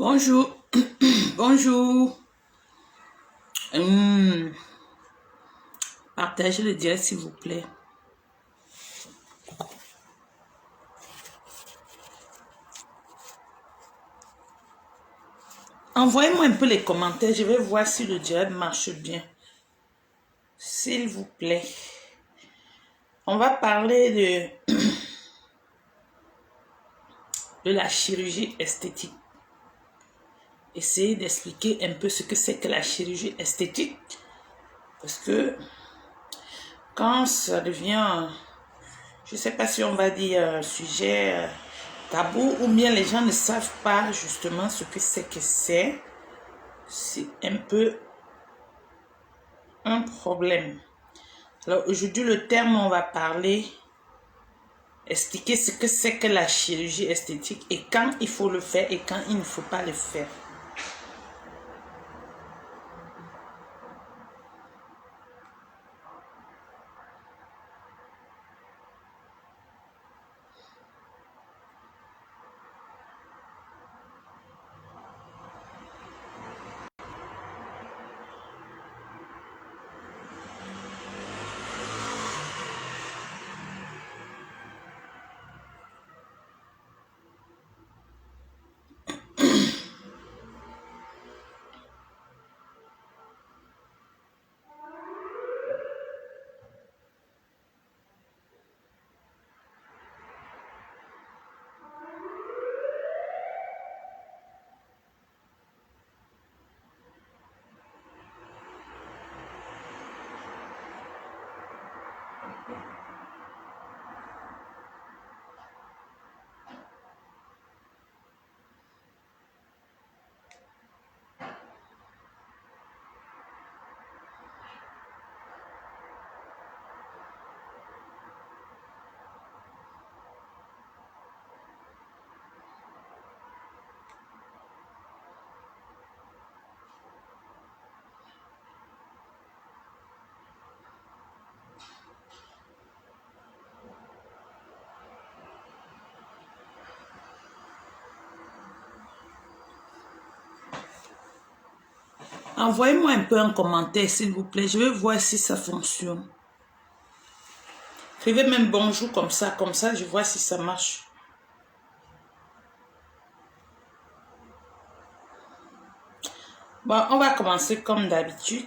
Bonjour, bonjour. Partagez le direct s'il vous plaît. Envoyez-moi un peu les commentaires, je vais voir si le direct marche bien. S'il vous plaît. On va parler de la chirurgie esthétique. Essayez d'expliquer un peu ce que c'est que la chirurgie esthétique. Parce que quand ça devient, je ne sais pas si on va dire un sujet tabou ou bien les gens ne savent pas justement ce que c'est un peu un problème. Alors aujourd'hui le terme on va parler, expliquer ce que c'est que la chirurgie esthétique et quand il faut le faire et quand il ne faut pas le faire. Envoyez-moi un peu un commentaire s'il vous plaît, je vais voir si ça fonctionne. Écrivez même bonjour comme ça je vois si ça marche. Bon, on va commencer comme d'habitude.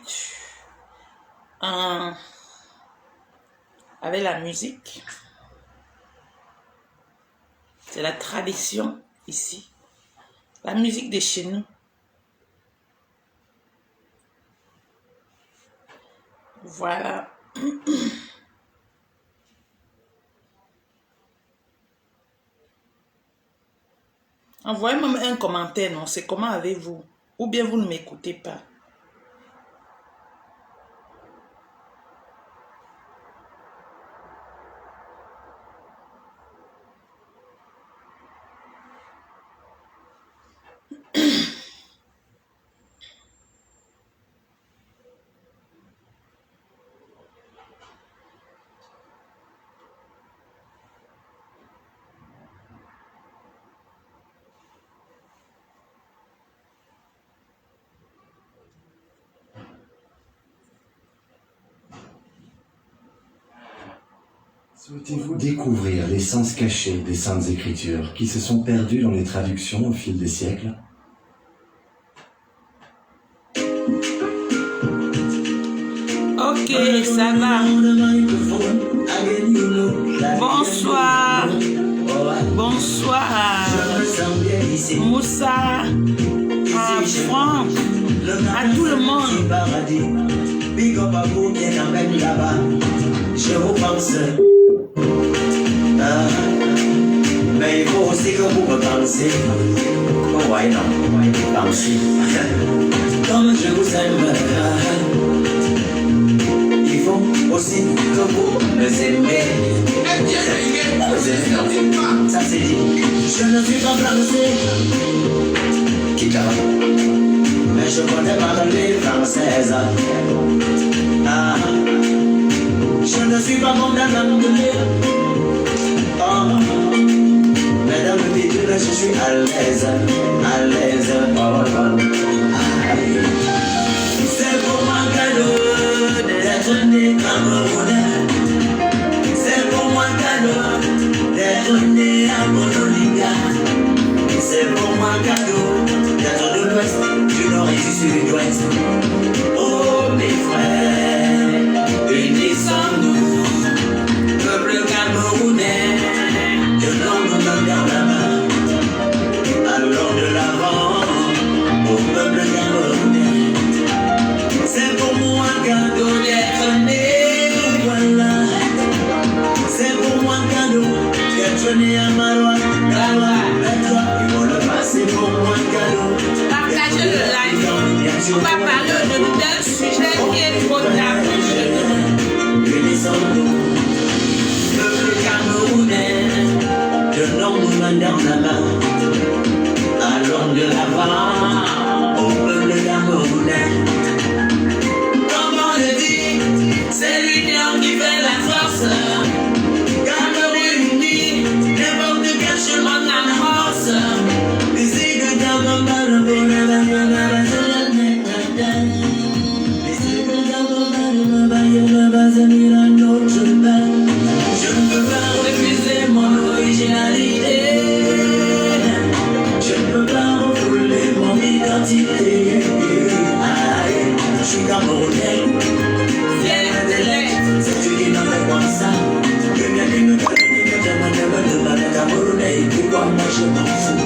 avec la musique. C'est la tradition ici. La musique de chez nous. Voilà. Envoyez-moi un commentaire, non? C'est comment avez-vous? Ou bien vous ne m'écoutez pas. Souhaitez-vous découvrir les sens cachés des Saintes Écritures qui se sont perdus dans les traductions au fil des siècles? Ok, ça va. Bonsoir. Bonsoir. Moussa. Franck. À tout le monde. Big up à vous qui emmène là-bas. Je vous pense. Mais il faut aussi que vous me pensez. Oh ouais, non, pensez. Comme je vous aime. Il faut aussi que vous me aimez. Ça c'est dit. Je ne suis pas français. Quitte à mais je connais parler française. Ah, je ne suis pas bon dans l'anglais. Oh, mais dans le milieu, je suis à l'aise. À l'aise. Oh, oh. Ah, c'est pour moi cadeau d'être né camerounais. C'est pour moi cadeau d'être né à Monolinga. C'est pour moi cadeau d'être de l'ouest, du nord et du sud-ouest. Oh mes frères, unissons-nous, peuple camerounais, tenons-nous dans la main, allons de l'avant, au peuple camerounais. C'est pour moi cadeau d'être né, voilà. C'est pour moi cadeau d'être né à Marois, c'est pour moi cadeau. Partagez le live. On va parler aujourd'hui d'un sujet qui est trop tabou chez nous. Unissons-nous, peuple camerounais, tenons-nous main dans la main. Allons de l'avant, au peuple camerounais. Comme on le dit, c'est l'union qui fait la force. Cameroun uni, n'importe quel chemin n'amorce. Je ne peux pas refuser mon originalité. Je ne peux pas refouler mon identité. Je suis camerounais, fier de l'être. C'est tu qui n'en fais comme ça. Que bien qu'il me demande de camerounais. Pourquoi moi je m'en fous?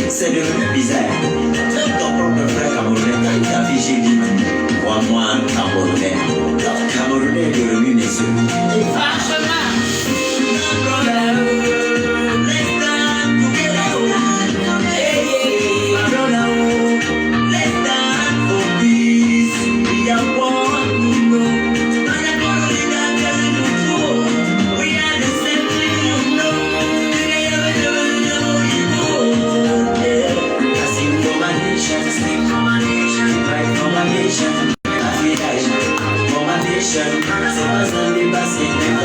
C'est devenu bizarre. Même ton propre frère camerounais, quand il t'a fiché, dit crois-moi, camerounais. Ton camerounais est devenu nesseux. Franchement.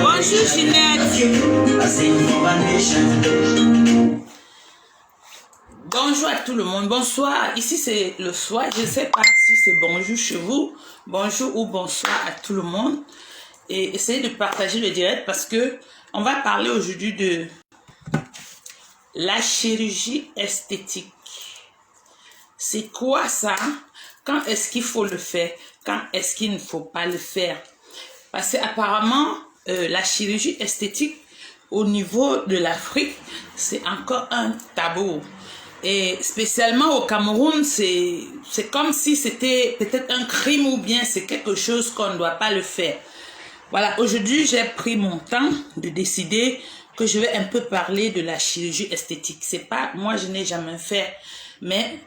Bonjour Ginette. Bonjour à tout le monde. Bonsoir. Ici c'est le soir. Je ne sais pas si c'est bonjour chez vous. Bonjour ou bonsoir à tout le monde. Et essayez de partager le direct parce que on va parler aujourd'hui de la chirurgie esthétique. C'est quoi ça? Quand est-ce qu'il faut le faire? Quand est-ce qu'il ne faut pas le faire? Parce qu'apparemment, la chirurgie esthétique au niveau de l'Afrique, c'est encore un tabou. Et spécialement au Cameroun, c'est comme si c'était peut-être un crime ou bien c'est quelque chose qu'on ne doit pas le faire. Voilà, aujourd'hui, j'ai pris mon temps de décider que je vais un peu parler de la chirurgie esthétique. C'est pas, moi, je n'ai jamais fait, mais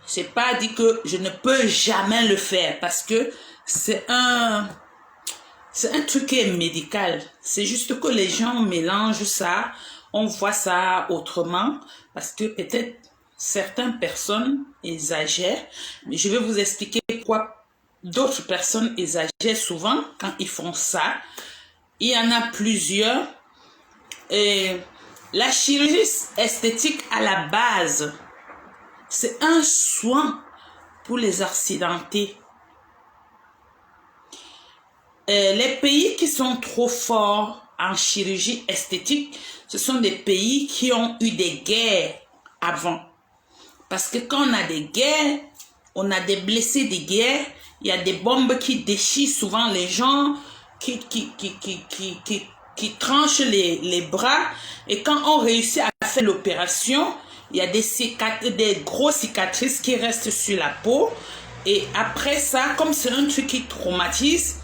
c'est pas dit que je ne peux jamais le faire parce que c'est un truc qui est médical. C'est juste que les gens mélangent ça, on voit ça autrement parce que peut-être certaines personnes exagèrent. Mais je vais vous expliquer pourquoi d'autres personnes exagèrent souvent quand ils font ça. Il y en a plusieurs. Et la chirurgie esthétique à la base, c'est un soin pour les accidentés. Les pays qui sont trop forts en chirurgie esthétique, ce sont des pays qui ont eu des guerres avant. Parce que quand on a des guerres, on a des blessés de guerre, il y a des bombes qui déchirent souvent les gens, qui tranchent les bras. Et quand on réussit à faire l'opération, il y a des grosses cicatrices qui restent sur la peau. Et après ça, comme c'est un truc qui traumatise,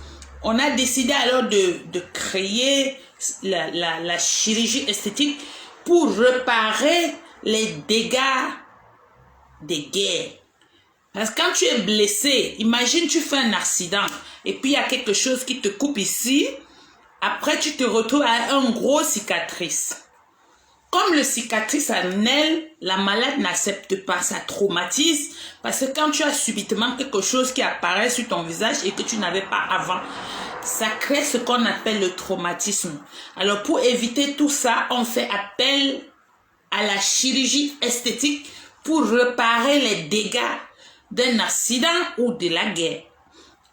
on a décidé alors de créer la chirurgie esthétique pour réparer les dégâts des guerres. Parce que quand tu es blessé, imagine tu fais un accident et puis il y a quelque chose qui te coupe ici, après tu te retrouves à une grosse cicatrice. Comme le cicatrice en elle, la malade n'accepte pas, ça traumatise parce que quand tu as subitement quelque chose qui apparaît sur ton visage et que tu n'avais pas avant, ça crée ce qu'on appelle le traumatisme. Alors pour éviter tout ça, on fait appel à la chirurgie esthétique pour réparer les dégâts d'un accident ou de la guerre.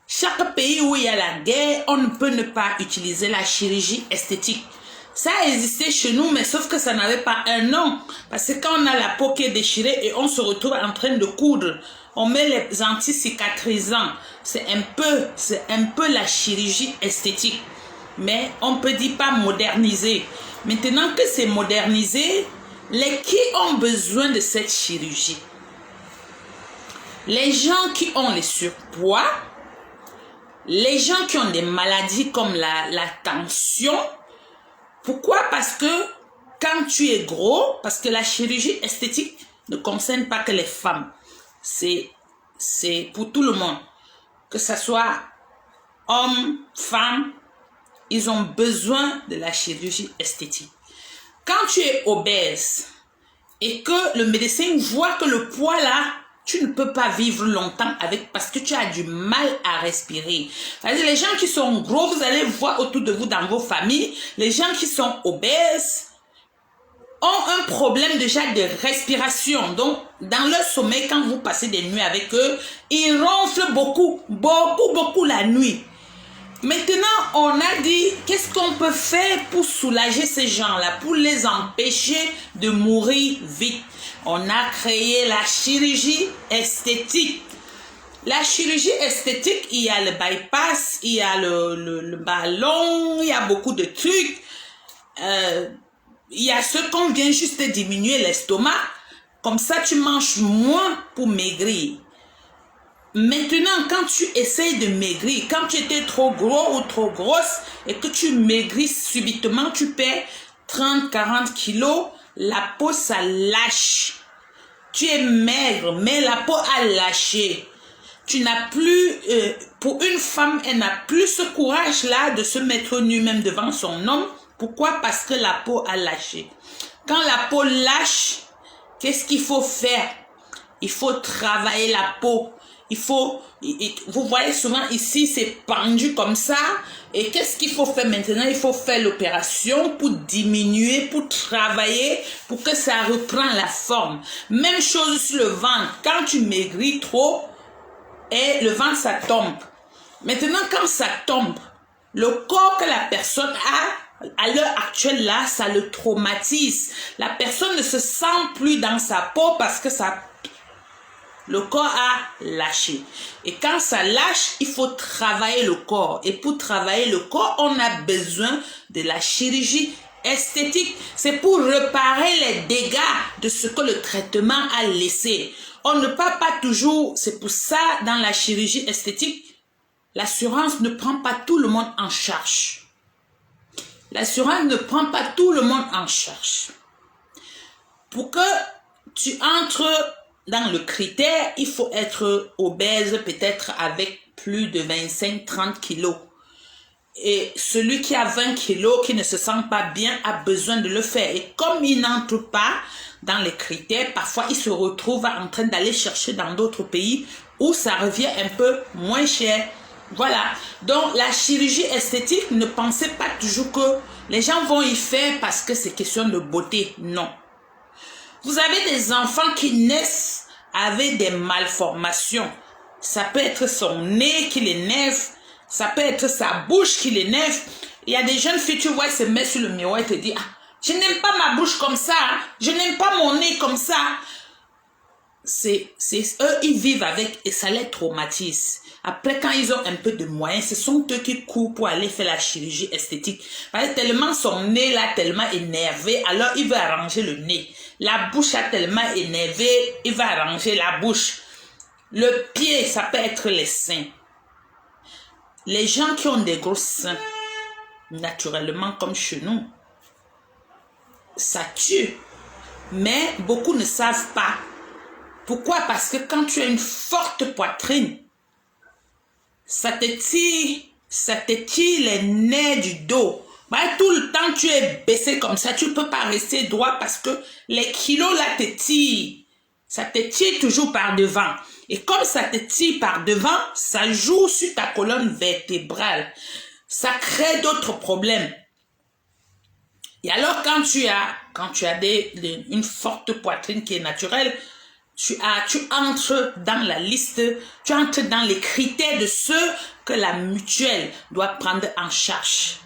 Chaque pays où il y a la guerre, on ne peut ne pas utiliser la chirurgie esthétique. Ça a existé chez nous, mais sauf que ça n'avait pas un nom. Parce que quand on a la peau qui est déchirée et on se retrouve en train de coudre, on met les anti-cicatrisants. C'est un peu la chirurgie esthétique. Mais on peut dire pas modernisé. Maintenant que c'est modernisé, les qui ont besoin de cette chirurgie? Les gens qui ont le surpoids, les gens qui ont des maladies comme la tension. Pourquoi? Parce que quand tu es gros, parce que la chirurgie esthétique ne concerne pas que les femmes. C'est pour tout le monde. Que ce soit hommes, femmes, ils ont besoin de la chirurgie esthétique. Quand tu es obèse et que le médecin voit que le poids là, tu ne peux pas vivre longtemps avec parce que tu as du mal à respirer. C'est-à-dire, les gens qui sont gros, vous allez voir autour de vous dans vos familles, les gens qui sont obèses ont un problème déjà de respiration. Donc, dans leur sommeil, quand vous passez des nuits avec eux, ils ronflent beaucoup la nuit. Maintenant, on a dit, qu'est-ce qu'on peut faire pour soulager ces gens-là, pour les empêcher de mourir vite? On a créé la chirurgie esthétique. La chirurgie esthétique, il y a le bypass, il y a le ballon, il y a beaucoup de trucs. Il y a ceux qu'on vient juste diminuer l'estomac. Comme ça, tu manges moins pour maigrir. Maintenant, quand tu essayes de maigrir, quand tu étais trop gros ou trop grosse et que tu maigris subitement, tu perds 30-40 kilos, la peau, ça lâche. Tu es maigre, mais la peau a lâché. Tu n'as plus, pour une femme, elle n'a plus ce courage-là de se mettre nue même devant son homme. Pourquoi? Parce que la peau a lâché. Quand la peau lâche, qu'est-ce qu'il faut faire? Il faut travailler la peau. Vous voyez souvent ici, c'est pendu comme ça. Et qu'est-ce qu'il faut faire maintenant? Il faut faire l'opération pour diminuer, pour travailler, pour que ça reprenne la forme. Même chose sur le ventre. Quand tu maigris trop, et le ventre, ça tombe. Maintenant, quand ça tombe, le corps que la personne a, à l'heure actuelle là, ça le traumatise. La personne ne se sent plus dans sa peau parce que ça Le corps a lâché. Et quand ça lâche, il faut travailler le corps. Et pour travailler le corps, on a besoin de la chirurgie esthétique. C'est pour réparer les dégâts de ce que le traitement a laissé. On ne part pas toujours. C'est pour ça, dans la chirurgie esthétique, l'assurance ne prend pas tout le monde en charge. L'assurance ne prend pas tout le monde en charge. Pour que tu entres dans le critère, il faut être obèse, peut-être avec plus de 25-30 kilos. Et celui qui a 20 kilos, qui ne se sent pas bien, a besoin de le faire. Et comme il n'entre pas dans les critères, parfois il se retrouve en train d'aller chercher dans d'autres pays où ça revient un peu moins cher. Voilà. Donc la chirurgie esthétique, ne pensez pas toujours que les gens vont y faire parce que c'est question de beauté. Non. Vous avez des enfants qui naissent avec des malformations. Ça peut être son nez qui l'énerve. Ça peut être sa bouche qui l'énerve. Il y a des jeunes filles, tu vois, elles se mettent sur le miroir et te disent, ah, je n'aime pas ma bouche comme ça. Hein. Je n'aime pas mon nez comme ça. C'est eux, ils vivent avec et ça les traumatise. Après, quand ils ont un peu de moyens, ce sont eux qui courent pour aller faire la chirurgie esthétique. Parce que tellement son nez là, tellement énervé, alors il veut arranger le nez. La bouche a tellement énervé, il va arranger la bouche. Le pied, ça peut être les seins. Les gens qui ont des gros seins, naturellement comme chez nous, ça tue. Mais beaucoup ne savent pas. Pourquoi? Parce que quand tu as une forte poitrine, ça te tire les nerfs du dos. Bah, tout le temps, tu es baissé comme ça. Tu ne peux pas rester droit parce que les kilos là te tirent. Ça te tire toujours par devant. Et comme ça te tire par devant, ça joue sur ta colonne vertébrale. Ça crée d'autres problèmes. Et alors, quand tu as une forte poitrine qui est naturelle, tu entres dans la liste, tu entres dans les critères de ceux que la mutuelle doit prendre en charge.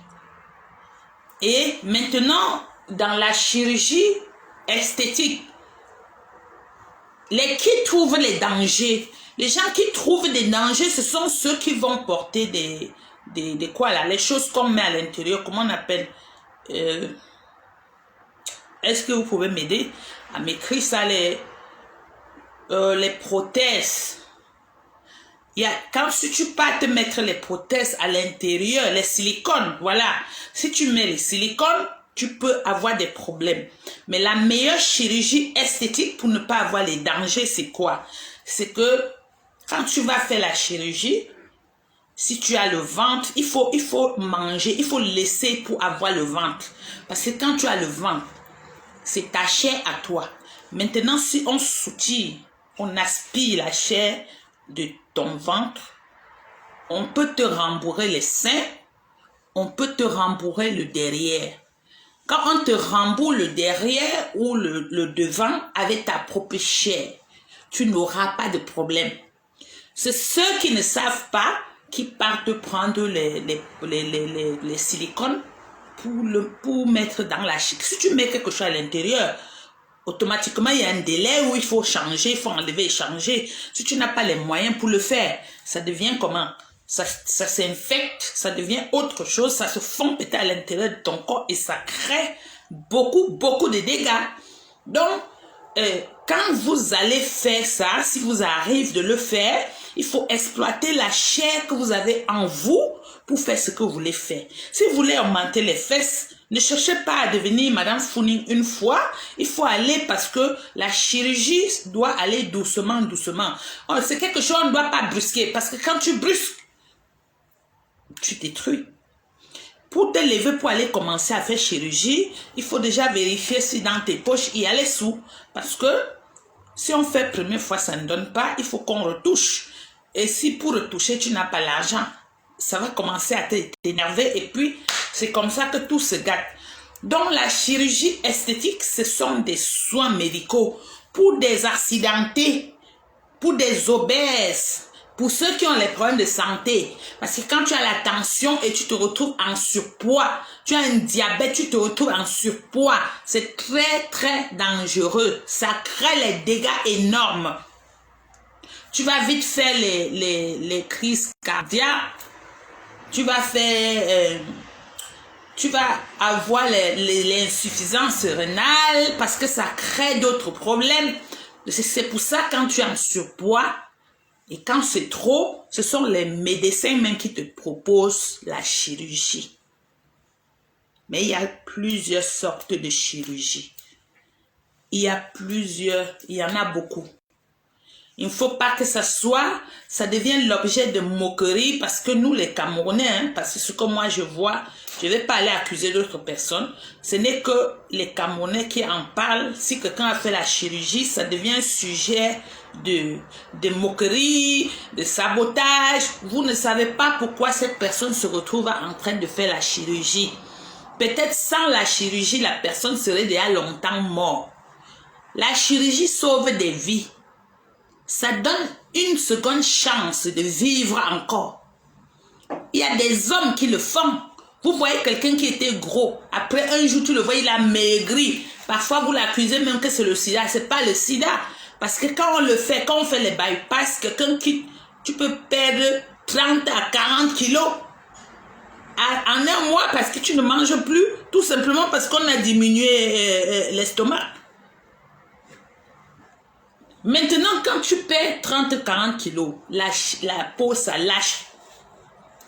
Et maintenant, dans la chirurgie esthétique, qui trouvent les dangers, les gens qui trouvent des dangers, ce sont ceux qui vont porter des quoi là, les choses qu'on met à l'intérieur, comment on appelle, est-ce que vous pouvez m'aider à m'écrire ça, les prothèses. Si tu pars te mettre les prothèses à l'intérieur, les silicones, voilà. Si tu mets les silicones, tu peux avoir des problèmes. Mais la meilleure chirurgie esthétique pour ne pas avoir les dangers, c'est quoi? C'est que quand tu vas faire la chirurgie, si tu as le ventre, il faut manger, il faut laisser pour avoir le ventre. Parce que quand tu as le ventre, c'est ta chair à toi. Maintenant, si on soutire, on aspire la chair de ton ventre, on peut te rembourrer les seins, on peut te rembourrer le derrière. Quand on te rembourre le derrière ou le devant avec ta propre chair, tu n'auras pas de problème. C'est ceux qui ne savent pas qui partent prendre les silicones pour mettre dans la chic. Si tu mets quelque chose à l'intérieur, automatiquement, il y a un délai où il faut changer, il faut enlever et changer. Si tu n'as pas les moyens pour le faire, ça devient comment? Ça s'infecte, ça devient autre chose, ça se fond peut-être à l'intérieur de ton corps et ça crée beaucoup de dégâts. Donc, quand vous allez faire ça, si vous arrivez de le faire, il faut exploiter la chair que vous avez en vous pour faire ce que vous voulez faire. Si vous voulez augmenter les fesses, ne cherchez pas à devenir Madame Founing une fois. Il faut aller parce que la chirurgie doit aller doucement. C'est quelque chose qu'on ne doit pas brusquer. Parce que quand tu brusques, tu détruis. Pour te lever, pour aller commencer à faire chirurgie, il faut déjà vérifier si dans tes poches, il y a les sous. Parce que si on fait première fois, ça ne donne pas. Il faut qu'on retouche. Et si pour retoucher, tu n'as pas l'argent, ça va commencer à t'énerver et puis c'est comme ça que tout se gâte. Donc la chirurgie esthétique, ce sont des soins médicaux pour des accidentés, pour des obèses, pour ceux qui ont les problèmes de santé. Parce que quand tu as la tension et tu te retrouves en surpoids, tu as un diabète, tu te retrouves en surpoids, c'est très dangereux. Ça crée les dégâts énormes. tu vas vite faire les crises cardiaques, tu vas avoir l'insuffisance rénale parce que ça crée d'autres problèmes. C'est pour ça quand tu es en surpoids et quand c'est trop, ce sont les médecins même qui te proposent la chirurgie. Mais il y a plusieurs sortes de chirurgie. Il y en a beaucoup. Il ne faut pas que ça devienne l'objet de moquerie parce que nous les Camerounais, parce que ce que moi je vois, je ne vais pas aller accuser d'autres personnes, ce n'est que les Camerounais qui en parlent. Si quelqu'un a fait la chirurgie, ça devient un sujet de moquerie, de sabotage. Vous ne savez pas pourquoi cette personne se retrouve en train de faire la chirurgie. Peut-être sans la chirurgie, la personne serait déjà longtemps morte. La chirurgie sauve des vies. Ça donne une seconde chance de vivre encore. Il y a des hommes qui le font. Vous voyez quelqu'un qui était gros. Après un jour, tu le vois, il a maigri. Parfois, vous l'accusez même que c'est le sida. Ce n'est pas le sida. Parce que quand on le fait, quand on fait les bypass, quelqu'un qui... Tu peux perdre 30 à 40 kilos en un mois parce que tu ne manges plus. Tout simplement parce qu'on a diminué l'estomac. Maintenant, quand tu perds 30-40 kilos, la peau, ça lâche.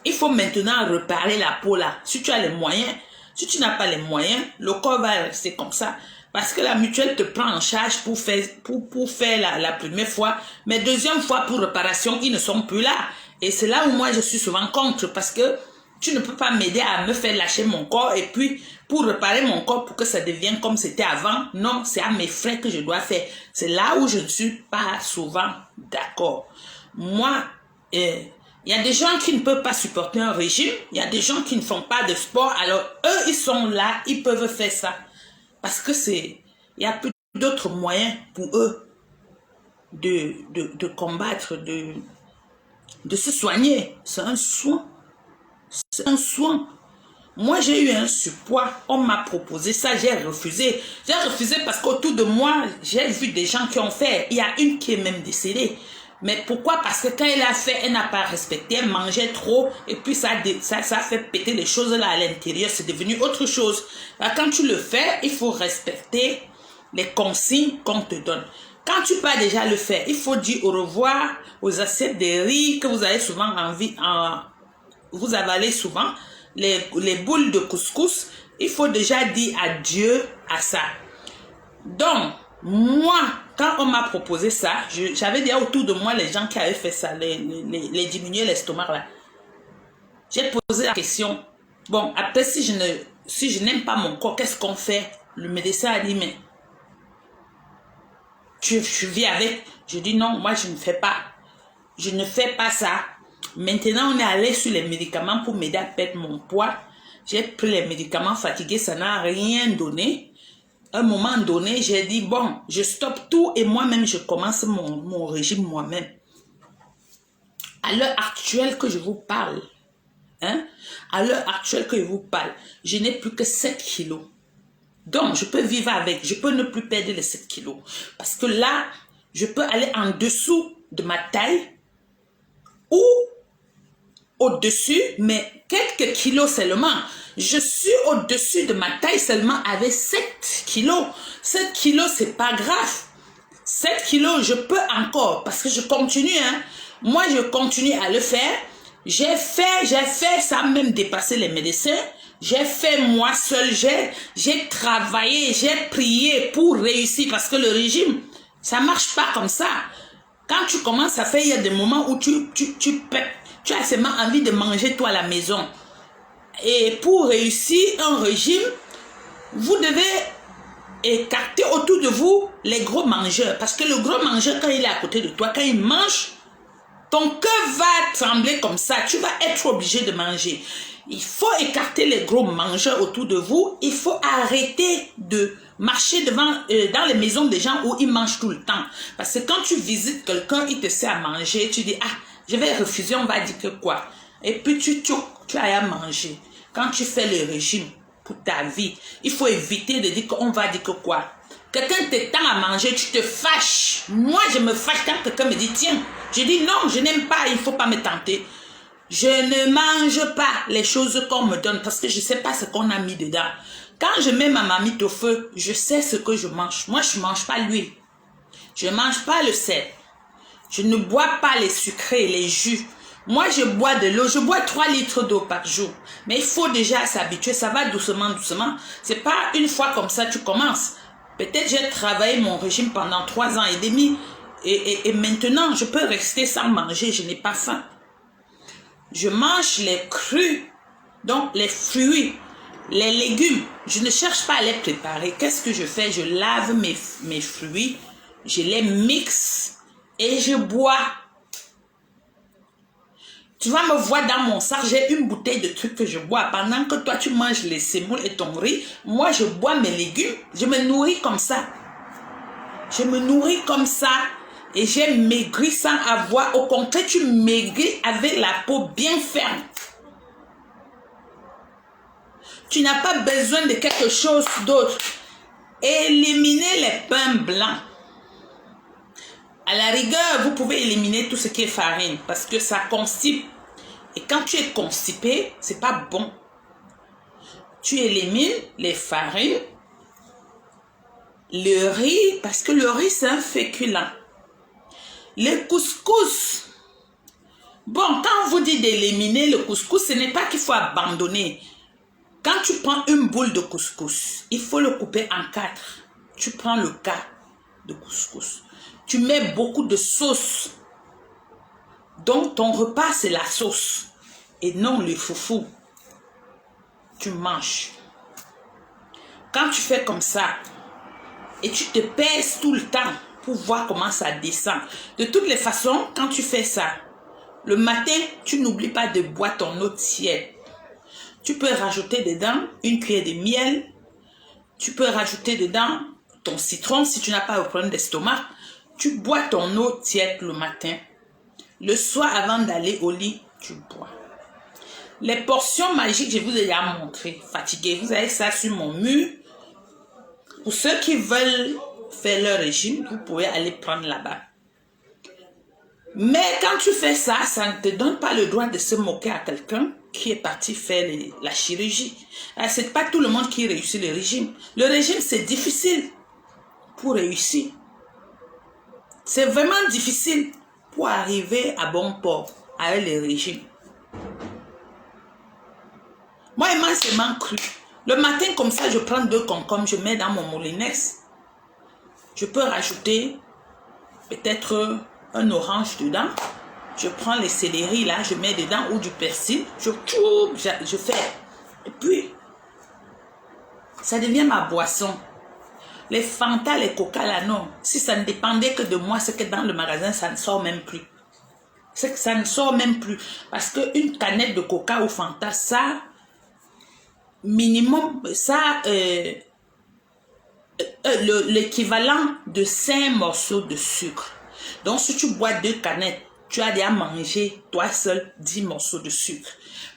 Il faut maintenant réparer la peau là. Si tu as les moyens, si tu n'as pas les moyens, le corps va rester comme ça. Parce que la mutuelle te prend en charge pour faire la première fois. Mais deuxième fois, pour réparation, ils ne sont plus là. Et c'est là où moi, je suis souvent contre. Parce que tu ne peux pas m'aider à me faire lâcher mon corps. Et puis, pour réparer mon corps, pour que ça devienne comme c'était avant. Non, c'est à mes frais que je dois faire. C'est là où je ne suis pas souvent d'accord. Moi, il y a des gens qui ne peuvent pas supporter un régime. Il y a des gens qui ne font pas de sport. Alors, eux, ils sont là, ils peuvent faire ça. Parce que il y a plus d'autres moyens pour eux de combattre, de se soigner. C'est un soin. C'est un soin. Moi, j'ai eu un surpoids. On m'a proposé ça, j'ai refusé. J'ai refusé parce qu'autour de moi, j'ai vu des gens qui ont fait. Il y a une qui est même décédée. Mais pourquoi? Parce que quand elle a fait, elle n'a pas respecté, elle mangeait trop. Et puis ça fait péter les choses là à l'intérieur. C'est devenu autre chose. Alors, quand tu le fais, il faut respecter les consignes qu'on te donne. Quand tu peux déjà le faire, il faut dire au revoir aux assiettes de riz que vous avez souvent vous avalez souvent. Les boules de couscous, il faut déjà dire adieu à ça. Donc, moi, quand on m'a proposé ça, j'avais déjà autour de moi les gens qui avaient fait ça, les diminuer l'estomac là. J'ai posé la question, bon, après si je n'aime pas mon corps, qu'est-ce qu'on fait? Le médecin a dit, mais tu vis avec? Je dis non, moi je ne fais pas. Je ne fais pas ça. Maintenant, on est allé sur les médicaments pour m'aider à perdre mon poids. J'ai pris les médicaments fatigués, ça n'a rien donné. À un moment donné, j'ai dit, bon, je stoppe tout et moi-même, je commence mon régime moi-même. À l'heure actuelle que je vous parle, à l'heure actuelle que je vous parle, je n'ai plus que 7 kilos. Donc, je peux vivre avec, je peux ne plus perdre les 7 kilos. Parce que là, je peux aller en dessous de ma taille ou au-dessus, mais quelques kilos seulement. Je suis au-dessus de ma taille seulement avec 7 kilos. 7 kilos, c'est pas grave. 7 kilos, je peux encore, parce que je continue. Moi, je continue à le faire. J'ai fait ça, même dépasser les médecins. J'ai fait moi seul, j'ai travaillé, j'ai prié pour réussir, parce que le régime, ça marche pas comme ça. Quand tu commences à faire, il y a des moments où tu as seulement envie de manger toi à la maison. Et pour réussir un régime, vous devez écarter autour de vous les gros mangeurs. Parce que le gros mangeur, quand il est à côté de toi, quand il mange, ton cœur va trembler comme ça. Tu vas être obligé de manger. Il faut écarter les gros mangeurs autour de vous. Il faut arrêter de marcher dans les maisons des gens où ils mangent tout le temps. Parce que quand tu visites quelqu'un, il te sert à manger, tu dis, ah, je vais refuser, on va dire que quoi. Et puis tu as à manger. Quand tu fais le régime pour ta vie, il faut éviter de dire qu'on va dire que quoi. Quelqu'un te tend à manger, tu te fâches. Moi, je me fâche quand quelqu'un me dit, tiens, Je dis non, je n'aime pas, il ne faut pas me tenter. Je ne mange pas les choses qu'on me donne parce que je ne sais pas ce qu'on a mis dedans. Quand je mets ma marmite au feu, je sais ce que je mange. Moi, je ne mange pas l'huile. Je ne mange pas le sel. Je ne bois pas les sucrés, les jus. Moi, je bois de l'eau. Je bois 3 litres d'eau par jour. Mais il faut déjà s'habituer. Ça va doucement, doucement. Ce n'est pas une fois comme ça tu commences. Peut-être j'ai travaillé mon régime pendant 3 ans et demi. Et maintenant, je peux rester sans manger. Je n'ai pas faim. Je mange les crus. Donc, les fruits, les légumes. Je ne cherche pas à les préparer. Qu'est-ce que je fais? Je lave mes fruits. Je les mixe. Et je bois. Tu vas me voir dans mon sac, j'ai une bouteille de trucs que je bois. Pendant que toi, tu manges les sémoules et ton riz, moi, je bois mes légumes. Je me nourris comme ça. Je me nourris comme ça. Et j'ai maigri sans avoir. Au contraire, tu maigris avec la peau bien ferme. Tu n'as pas besoin de quelque chose d'autre. Éliminez les pains blancs. À la rigueur, vous pouvez éliminer tout ce qui est farine parce que ça constipe. Et quand tu es constipé, c'est pas bon. Tu élimines les farines, le riz, parce que le riz, c'est un féculent. Le couscous. Bon, quand on vous dit d'éliminer le couscous, ce n'est pas qu'il faut abandonner. Quand tu prends une boule de couscous, il faut le couper en 4. Tu prends le quart de couscous. Tu mets beaucoup de sauce. Donc, ton repas, c'est la sauce. Et non le foufou. Tu manges. Quand tu fais comme ça, et tu te pèses tout le temps pour voir comment ça descend. De toutes les façons, quand tu fais ça, le matin, tu n'oublies pas de boire ton eau tiède. Tu peux rajouter dedans une cuillère de miel. Tu peux rajouter dedans ton citron si tu n'as pas de problème d'estomac. Tu bois ton eau tiède le matin. Le soir, avant d'aller au lit, tu bois. Les portions magiques, je vous ai déjà montré. Fatigué, vous avez ça sur mon mur. Pour ceux qui veulent faire leur régime, vous pouvez aller prendre là-bas. Mais quand tu fais ça, ça ne te donne pas le droit de se moquer à quelqu'un qui est parti faire la chirurgie. Ce n'est pas tout le monde qui réussit le régime. Le régime, c'est difficile pour réussir. C'est vraiment difficile pour arriver à bon port avec le régime. Moi, il m'a seulement cru. Le matin, comme ça, je prends 2 concombres, je mets dans mon moulinex. Je peux rajouter peut-être un orange dedans. Je prends les céleris là, je mets dedans ou du persil. Je fais. Et puis, ça devient ma boisson. Les Fanta, les Coca là, non. Si ça ne dépendait que de moi, c'est que dans le magasin, ça ne sort même plus. C'est que ça ne sort même plus. Parce qu'une canette de Coca ou Fanta, ça, minimum, ça, l'équivalent de 5 morceaux de sucre. Donc, si tu bois 2 canettes, tu as déjà mangé, toi seul, 10 morceaux de sucre.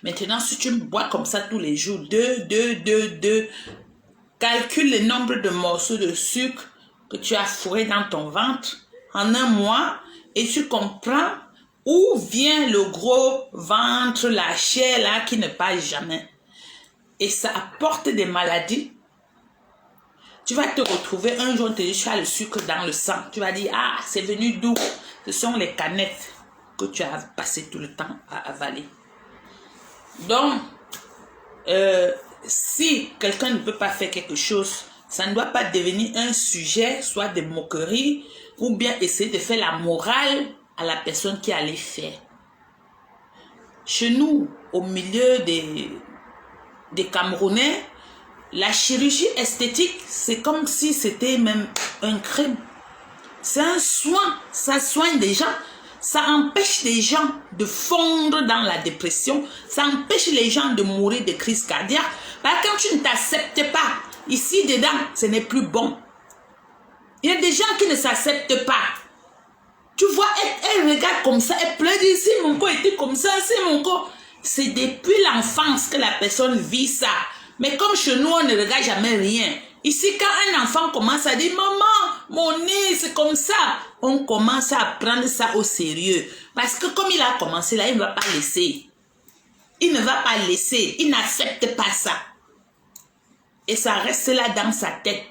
Maintenant, si tu bois comme ça tous les jours, 2, calcule le nombre de morceaux de sucre que tu as fourré dans ton ventre en un mois et tu comprends où vient le gros ventre, la chair là qui ne passe jamais. Et ça apporte des maladies. Tu vas te retrouver un jour, tu as le sucre dans le sang. Tu vas dire, ah, c'est venu d'où? Ce sont les canettes que tu as passé tout le temps à avaler. Donc, si quelqu'un ne peut pas faire quelque chose, ça ne doit pas devenir un sujet, soit de moquerie, ou bien essayer de faire la morale à la personne qui allait faire. Chez nous, au milieu des Camerounais, la chirurgie esthétique, c'est comme si c'était même un crime. C'est un soin, ça soigne des gens. Ça empêche les gens de fondre dans la dépression. Ça empêche les gens de mourir de crise cardiaque. Parce que quand tu ne t'acceptes pas, ici dedans, ce n'est plus bon. Il y a des gens qui ne s'acceptent pas. Tu vois, elle regarde comme ça, elle pleure, dit, si mon corps était comme ça, c'est mon corps. C'est depuis l'enfance que la personne vit ça. Mais comme chez nous, on ne regarde jamais rien. Ici, quand un enfant commence à dire, maman, mon nez, c'est comme ça. On commence à prendre ça au sérieux. Parce que comme il a commencé là, il ne va pas laisser. Il ne va pas laisser. Il n'accepte pas ça. Et ça reste là dans sa tête.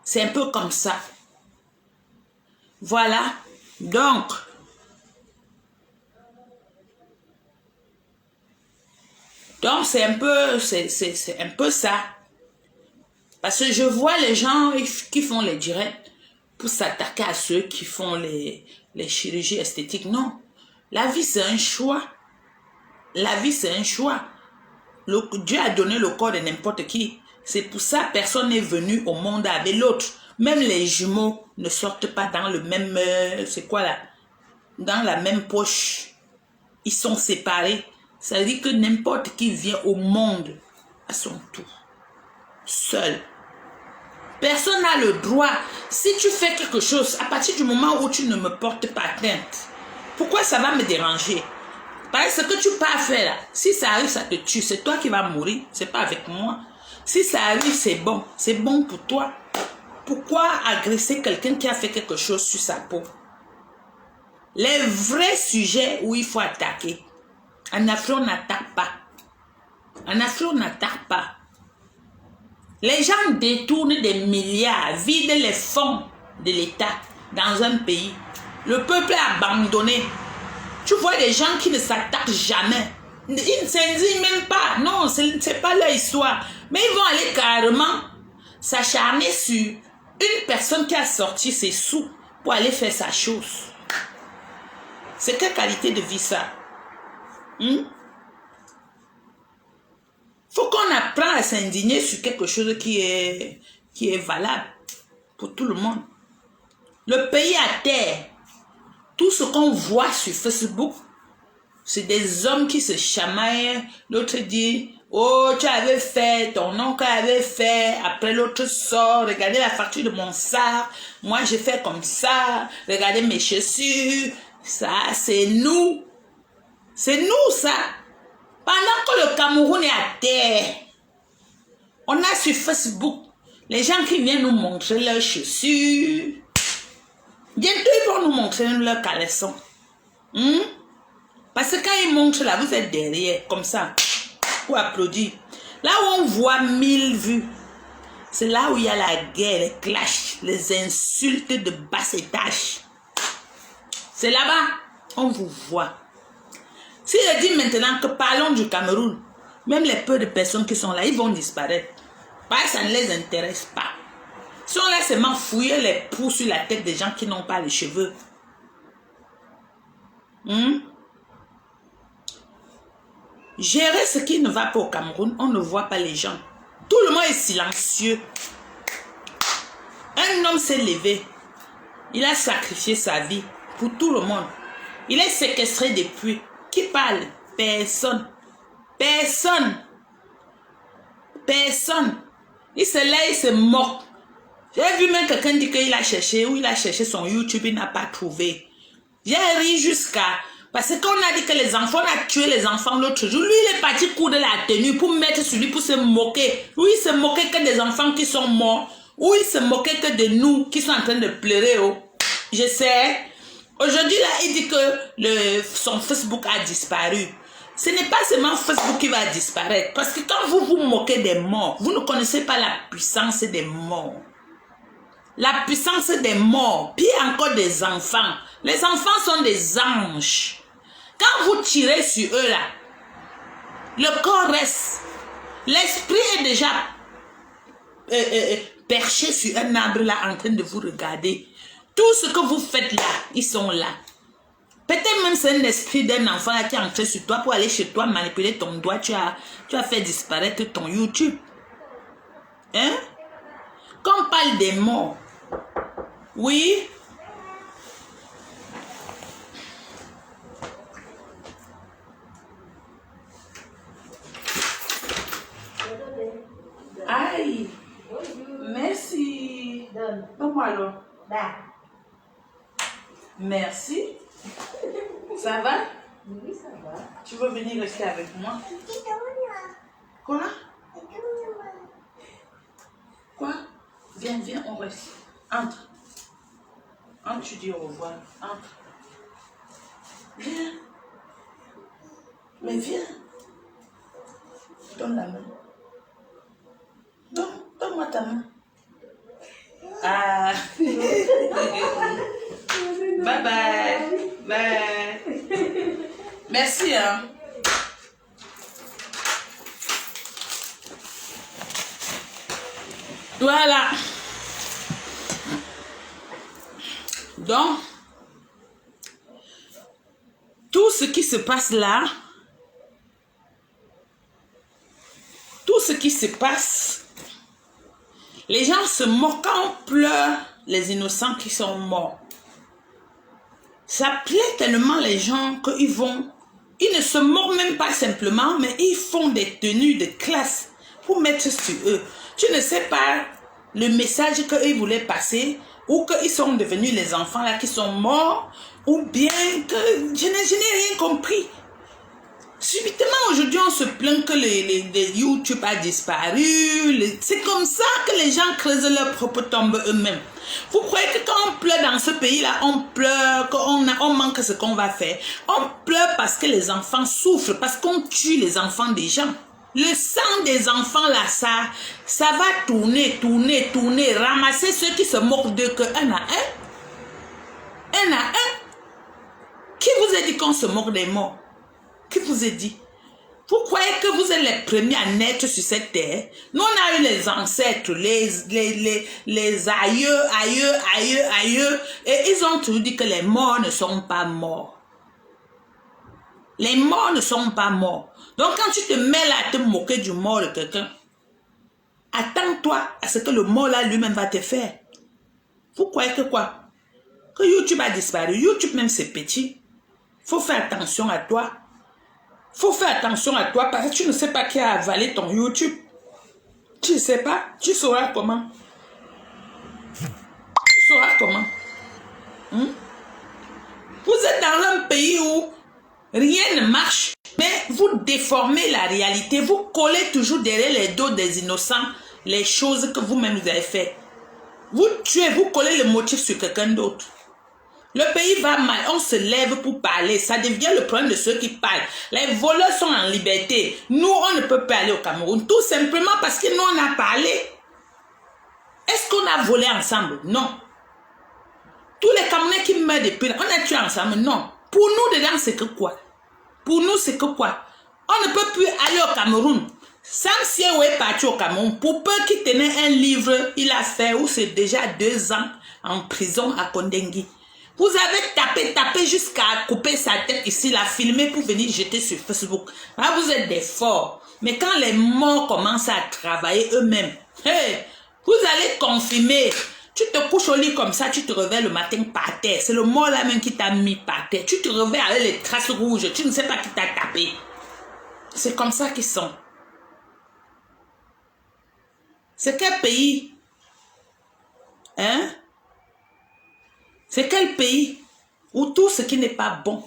C'est un peu comme ça. Voilà. Donc, c'est un peu ça. Parce que je vois les gens qui font les directs pour s'attaquer à ceux qui font les chirurgies esthétiques. Non. La vie, c'est un choix. La vie, c'est un choix. Dieu a donné le corps de n'importe qui. C'est pour ça personne n'est venu au monde avec l'autre. Même les jumeaux ne sortent pas dans le même... c'est quoi là? Dans la même poche. Ils sont séparés. Ça veut dire que n'importe qui vient au monde à son tour. Seul. Personne n'a le droit. Si tu fais quelque chose, à partir du moment où tu ne me portes pas atteinte, pourquoi ça va me déranger? Parce que tu pars faire là, si ça arrive, ça te tue. C'est toi qui vas mourir, c'est pas avec moi. Si ça arrive, c'est bon. C'est bon pour toi. Pourquoi agresser quelqu'un qui a fait quelque chose sur sa peau? Les vrais sujets où il faut attaquer. En Afrique, on n'attaque pas. En Afrique, on n'attaque pas. Les gens détournent des milliards, vident les fonds de l'État dans un pays. Le peuple est abandonné. Tu vois des gens qui ne s'attaquent jamais. Ils ne s'indignent même pas. Non, ce n'est pas leur histoire. Mais ils vont aller carrément s'acharner sur une personne qui a sorti ses sous pour aller faire sa chose. C'est quelle qualité de vie ça? Faut qu'on apprenne à s'indigner sur quelque chose qui est valable pour tout le monde. Le pays à terre, tout ce qu'on voit sur Facebook, c'est des hommes qui se chamaillent. L'autre dit, oh, tu avais fait, ton oncle avait fait. Après, l'autre sort, regardez la facture de mon sac. Moi, j'ai fait comme ça. Regardez mes chaussures. Ça, c'est nous. C'est nous, ça. Pendant que le Cameroun est à terre, on a sur Facebook les gens qui viennent nous montrer leurs chaussures. Bientôt, ils vont nous montrer leurs caleçons. Parce que quand ils montrent là, vous êtes derrière, comme ça, pour applaudir. Là où on voit 1000 vues, c'est là où il y a la guerre, les clashs, les insultes de bas étage. C'est là-bas, on vous voit. Si je dis maintenant que parlons du Cameroun, même les peu de personnes qui sont là, ils vont disparaître. Parce que ça ne les intéresse pas. Ils sont là seulement fouiller les poux sur la tête des gens qui n'ont pas les cheveux. Gérer ce qui ne va pas au Cameroun, on ne voit pas les gens. Tout le monde est silencieux. Un homme s'est levé. Il a sacrifié sa vie pour tout le monde. Il est séquestré depuis. Qui parle? Personne. Personne. Personne. Il se lève, il se moque. J'ai vu même quelqu'un dire qu'il a cherché, ou il a cherché son YouTube, il n'a pas trouvé. J'ai ri jusqu'à... Parce qu'on a dit que les enfants, on a tué les enfants l'autre jour. Lui, il est parti coudre la tenue pour mettre sur lui, pour se moquer. Lui, il se moquait que des enfants qui sont morts. Ou il se moquait que de nous qui sont en train de pleurer. Oh. Je sais. Aujourd'hui, là, il dit que son Facebook a disparu. Ce n'est pas seulement Facebook qui va disparaître. Parce que quand vous vous moquez des morts, vous ne connaissez pas la puissance des morts. La puissance des morts, puis encore des enfants. Les enfants sont des anges. Quand vous tirez sur eux là, le corps reste. L'esprit est déjà perché sur un arbre là en train de vous regarder. Tout ce que vous faites là, ils sont là. Peut-être même c'est un esprit d'un enfant là qui est entré sur toi pour aller chez toi manipuler ton doigt. Tu as fait disparaître ton YouTube. Hein? Quand on parle des morts, oui. Aïe. Merci. Donne-moi alors. Merci. Ça va? Oui, ça va. Tu veux venir rester avec moi? Quoi? Quoi? Viens, on reste. Entre. Entre, tu dis au revoir. Entre. Viens. Mais viens. Donne la main. Donne-moi ta main. Ah. Bye bye. Bye. Merci, hein. Voilà. Donc, tout ce qui se passe là, tout ce qui se passe, les gens se moquent quand on pleure les innocents qui sont morts. Ça plaît tellement les gens qu'ils vont, ils ne se moquent même pas simplement, mais ils font des tenues de classe pour mettre sur eux. Tu ne sais pas le message qu'ils voulaient passer, ou qu'ils sont devenus les enfants là qui sont morts, ou bien que je n'ai rien compris. Subitement aujourd'hui on se plaint que les YouTube a disparu. C'est comme ça que les gens creusent leur propre tombe eux-mêmes. Vous croyez que quand on pleure dans ce pays là, on pleure, on manque ce qu'on va faire. On pleure parce que les enfants souffrent, parce qu'on tue les enfants des gens. Le sang des enfants là, ça va tourner, ramasser ceux qui se moquent d'eux que un à un. Qui vous a dit qu'on se moque des morts? Qui vous a dit? Vous croyez que vous êtes les premiers à naître sur cette terre? Nous, on a eu les ancêtres, les aïeux, et ils ont toujours dit que les morts ne sont pas morts. Les morts ne sont pas morts. Donc, quand tu te mets là à te moquer du mort de quelqu'un, attends-toi à ce que le mort là lui-même va te faire. Vous croyez que quoi? Que YouTube a disparu. YouTube même c'est petit. Faut faire attention à toi. Faut faire attention à toi parce que tu ne sais pas qui a avalé ton YouTube. Tu ne sais pas. Tu sauras comment. Tu sauras comment. Vous êtes dans un pays où rien ne marche, mais vous déformez la réalité. Vous collez toujours derrière les dos des innocents les choses que vous-même vous avez fait. Vous tuez, vous collez le motif sur quelqu'un d'autre. Le pays va mal, on se lève pour parler. Ça devient le problème de ceux qui parlent. Les voleurs sont en liberté. Nous, on ne peut pas aller au Cameroun. Tout simplement parce que nous, on a parlé. Est-ce qu'on a volé ensemble? Non. Tous les Camerounais qui meurent depuis là, on a tué ensemble? Non. Pour nous, dedans, c'est que quoi? Pour nous, c'est que quoi? On ne peut plus aller au Cameroun. Sam Siew est parti au Cameroun. Pour peu qu'il tenait un livre, il a fait, ou c'est déjà 2 ans en prison à Kondengui. Vous avez tapé jusqu'à couper sa tête ici, la filmer pour venir jeter sur Facebook. Là, vous êtes des forts. Mais quand les morts commencent à travailler eux-mêmes, hey, vous allez confirmer. Tu te couches au lit comme ça, tu te réveilles le matin par terre. C'est le mort là même qui t'a mis par terre. Tu te réveilles avec les traces rouges. Tu ne sais pas qui t'a tapé. C'est comme ça qu'ils sont. C'est quel pays? Hein? C'est quel pays où tout ce qui n'est pas bon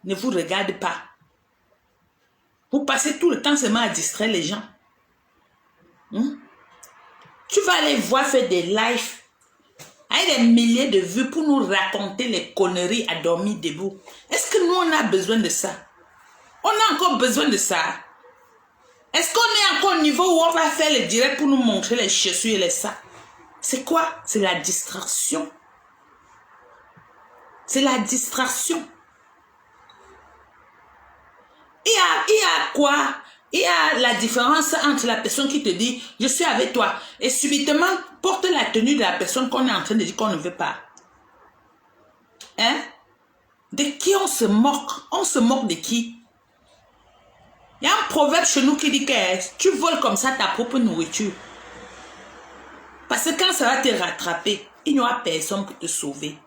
ne vous regarde pas? Vous passez tout le temps seulement à distraire les gens. Tu vas aller voir faire des lives avec des milliers de vues pour nous raconter les conneries à dormir debout. Est-ce que nous, on a besoin de ça? On a encore besoin de ça? Est-ce qu'on est encore au niveau où on va faire le direct pour nous montrer les chaussures et les sacs? C'est quoi? C'est la distraction. C'est la distraction. Il y a quoi? Il y a la différence entre la personne qui te dit « je suis avec toi » et subitement porte la tenue de la personne qu'on est en train de dire qu'on ne veut pas. Hein? De qui on se moque? On se moque de qui? Il y a un proverbe chez nous qui dit que tu voles comme ça ta propre nourriture. Parce que quand ça va te rattraper, il n'y aura personne pour te sauver.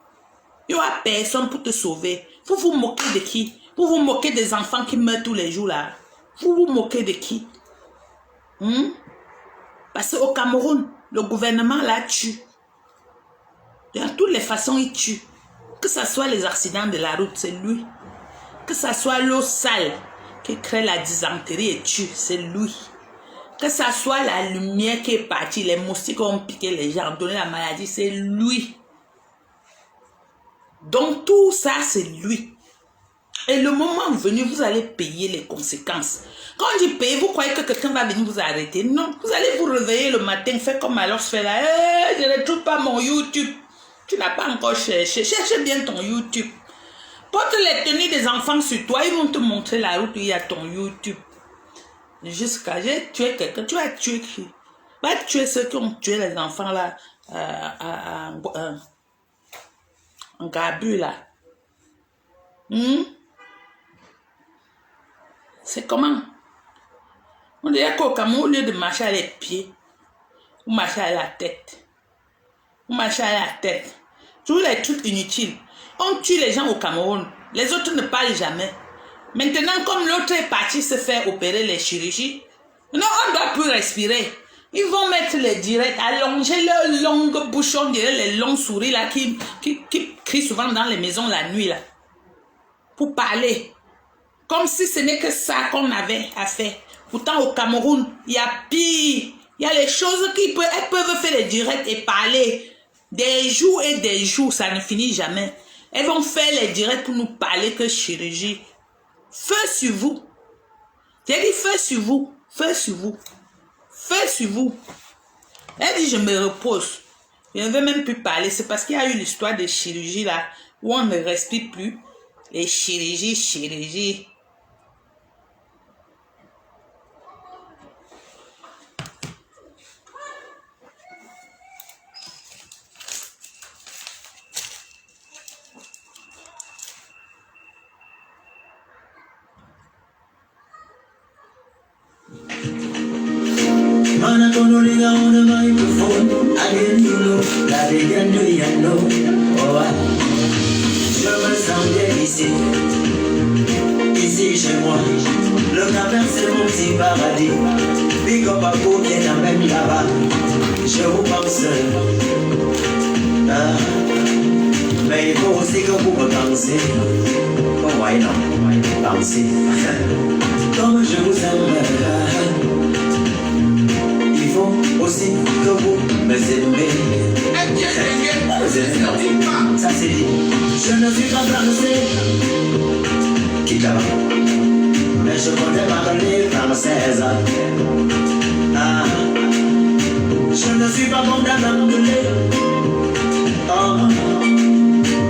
Il n'y aura personne pour te sauver. Vous vous moquez de qui? Vous vous moquez des enfants qui meurent tous les jours là. Vous vous moquez de qui? Parce qu'au Cameroun, le gouvernement là tue. De toutes les façons, il tue. Que ce soit les accidents de la route, c'est lui. Que ce soit l'eau sale qui crée la dysenterie et tue, c'est lui. Que ça soit la lumière qui est partie, les moustiques ont piqué les gens, donné la maladie, c'est lui. Donc tout ça, c'est lui. Et le moment venu, vous allez payer les conséquences. Quand on dit payer, vous croyez que quelqu'un va venir vous arrêter? Non, vous allez vous réveiller le matin, faire comme alors je fais là, je ne trouve pas mon YouTube. Tu n'as pas encore cherché, cherche bien ton YouTube. Porte les tenues des enfants sur toi, ils vont te montrer la route où il y a ton YouTube. Jusqu'à j'ai tué quelqu'un, tu as tué qui? Va tuer ceux qui ont tué les enfants là, en Gabu là. C'est comment? On dirait qu'au Cameroun, au lieu de marcher à les pieds, vous marchez à la tête. Vous marchez à la tête. Tous les trucs inutiles. On tue les gens au Cameroun. Les autres ne parlent jamais. Maintenant, comme l'autre est parti se faire opérer les chirurgies, non, on ne doit plus respirer. Ils vont mettre les directs, allonger leurs longues bouches, on dirait les longues souris là qui crient souvent dans les maisons la nuit là. Pour parler. Comme si ce n'est que ça qu'on avait à faire. Pourtant au Cameroun, il y a pire. Il y a les choses elles peuvent faire les directs et parler. Des jours et des jours, ça ne finit jamais. Elles vont faire les directs pour nous parler que chirurgie. Feu sur vous. J'ai dit feu sur vous. Feu sur vous. Feu sur vous. Elle dit je me repose. Je ne veux même plus parler. C'est parce qu'il y a eu l'histoire de chirurgie là où on ne respire plus. Les chirurgies. Man, I gonna ring on the microphone. I didn't know that they can do you know. Oh, je me sens bien ici. Ici chez moi. Le Cap-Vert c'est mon petit paradis. Big up à vous qui est même là-bas. Je vous pense. Mais il faut aussi que vous me pensez. Oh, ouais, non. Pensez. Comme je vous aime. Il faut aussi que vous me aimez. Ça c'est dit. Je ne suis pas français. Quitte là-bas. Mais je connais parler française. Ah. Je ne suis pas bon dans l'anglais. Oh.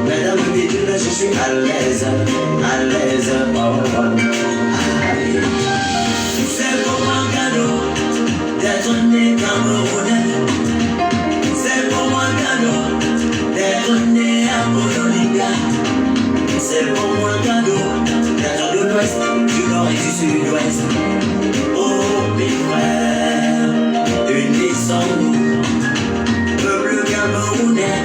Mais dans le vide, je suis à l'aise. À l'aise. Oh. C'est pour mon cadeau d'être né Camerounais. C'est pour moi cadeau d'être né à Monolinga. C'est pour moi cadeau d'être de l'ouest, du nord et du sud-ouest. Oh mes frères, unissons-nous, peuple camerounais,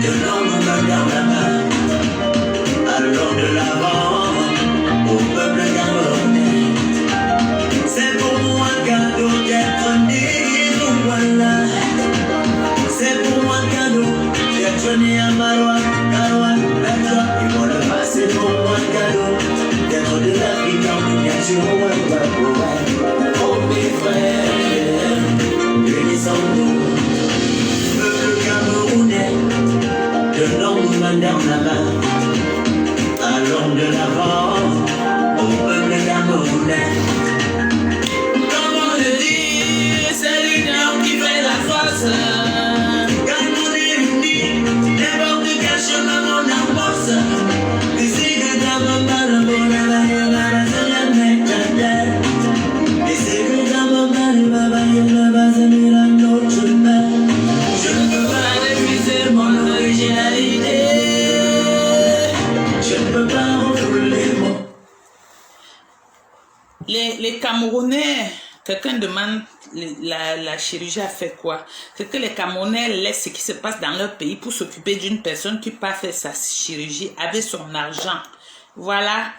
tenons-nous dans la main. Allons de l'avant, au peuple camerounais. C'est pour moi cadeau d'être né, nous voilà. C'est pour moi cadeau d'être né à Marois, Marois, et pour le bas. C'est pour moi cadeau d'être de l'Afrique en miniature. Oh mes frères, unissons-nous, peuple camerounais, tenons-nous main dans la main. Allons de l'avant, au peuple camerounais. C'est l'union qui fait la force. Quand on est unis, n'importe quel chemin on avance. Ici que ta maman le bonheur va y avoir la mec de ici que ta maman le baba y va se la notre chemin. Je ne peux pas refuser mon originalité. Je ne peux pas refouler les mots. Les Camerounais, quelqu'un demande la chirurgie a fait quoi? C'est que les Camerounais laissent ce qui se passe dans leur pays pour s'occuper d'une personne qui pas fait sa chirurgie avec son argent. Voilà.